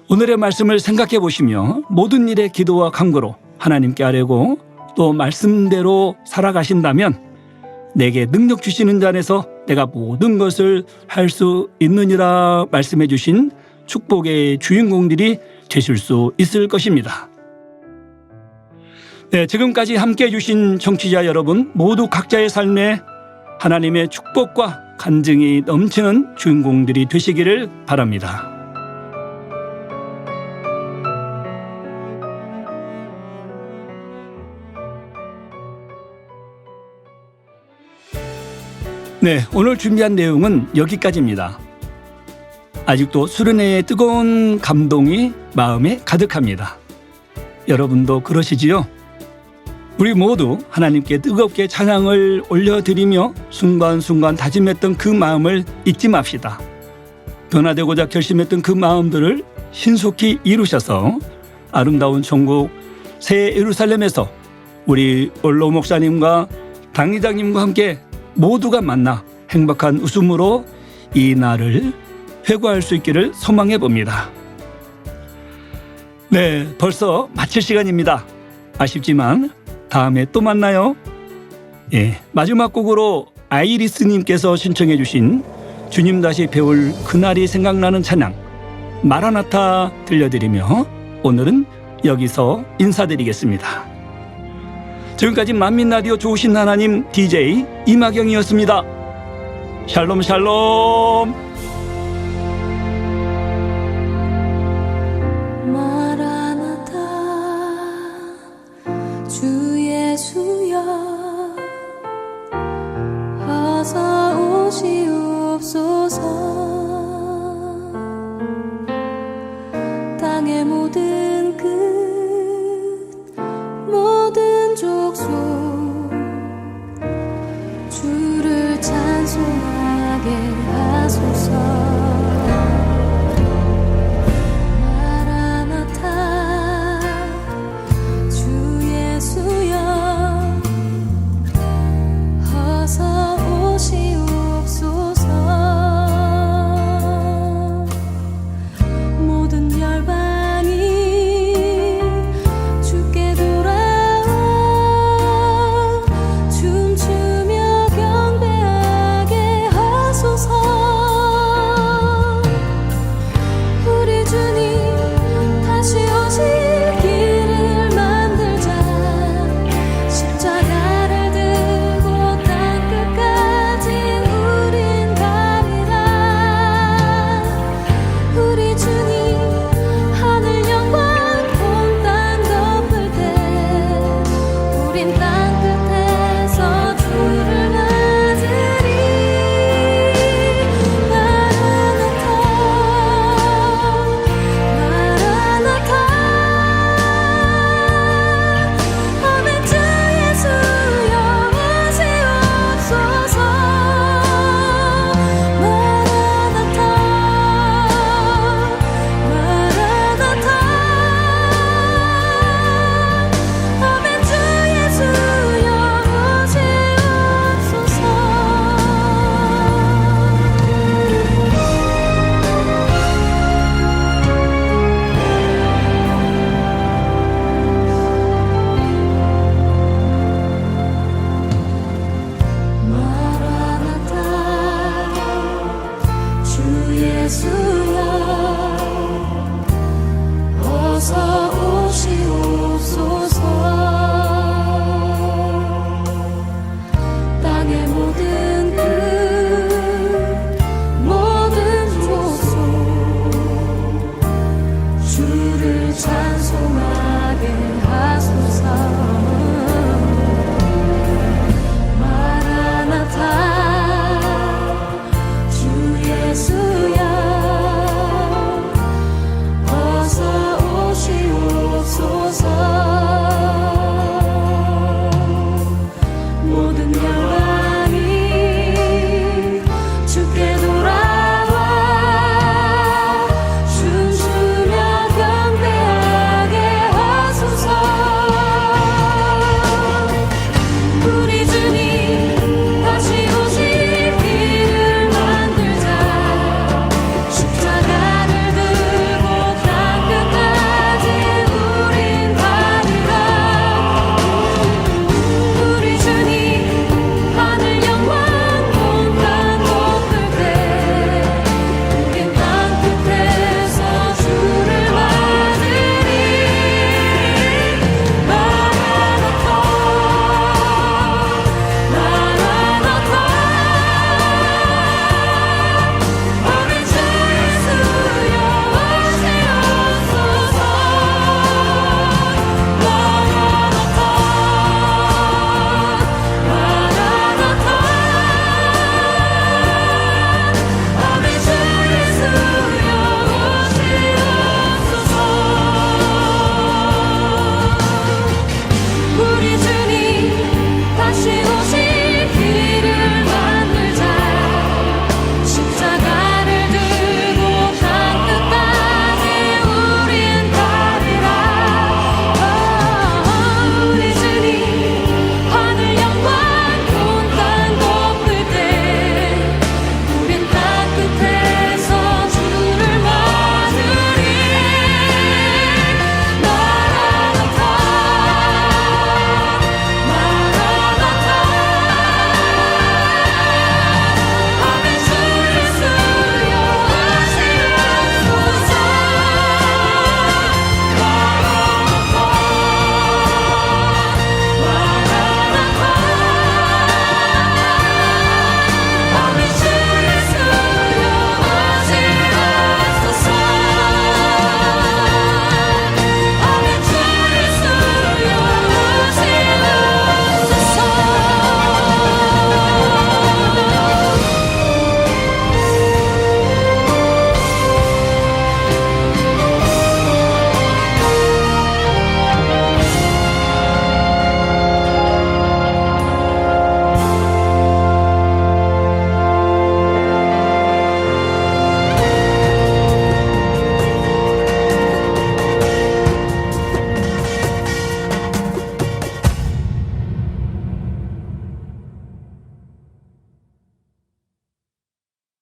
오늘의 말씀을 생각해 보시며 모든 일에 기도와 간구로 하나님께 아뢰고 또 말씀대로 살아가신다면 내게 능력 주시는 자 안에서 내가 모든 것을 할 수 있느니라 말씀해 주신 축복의 주인공들이 되실 수 있을 것입니다. 네, 지금까지 함께해 주신 청취자 여러분 모두 각자의 삶에 하나님의 축복과 간증이 넘치는 주인공들이 되시기를 바랍니다. 네, 오늘 준비한 내용은 여기까지입니다. 아직도 수련회의 뜨거운 감동이 마음에 가득합니다. 여러분도 그러시지요? 우리 모두 하나님께 뜨겁게 찬양을 올려드리며 순간순간 다짐했던 그 마음을 잊지 맙시다. 변화되고자 결심했던 그 마음들을 신속히 이루셔서 아름다운 천국 새 예루살렘에서 우리 원로 목사님과 당회장님과 함께 모두가 만나 행복한 웃음으로 이 날을 회고할 수 있기를 소망해 봅니다. 네, 벌써 마칠 시간입니다. 아쉽지만 다음에 또 만나요. 예, 마지막 곡으로 아이리스님께서 신청해 주신 주님 다시 배울 그날이 생각나는 찬양 마라나타 들려드리며 오늘은 여기서 인사드리겠습니다. 지금까지 만민라디오 좋으신 하나님 DJ 이마경이었습니다. 샬롬 샬롬. 마라나타 주 예수여 어서 오시옵소서. 땅의 모든 끝 모든 족속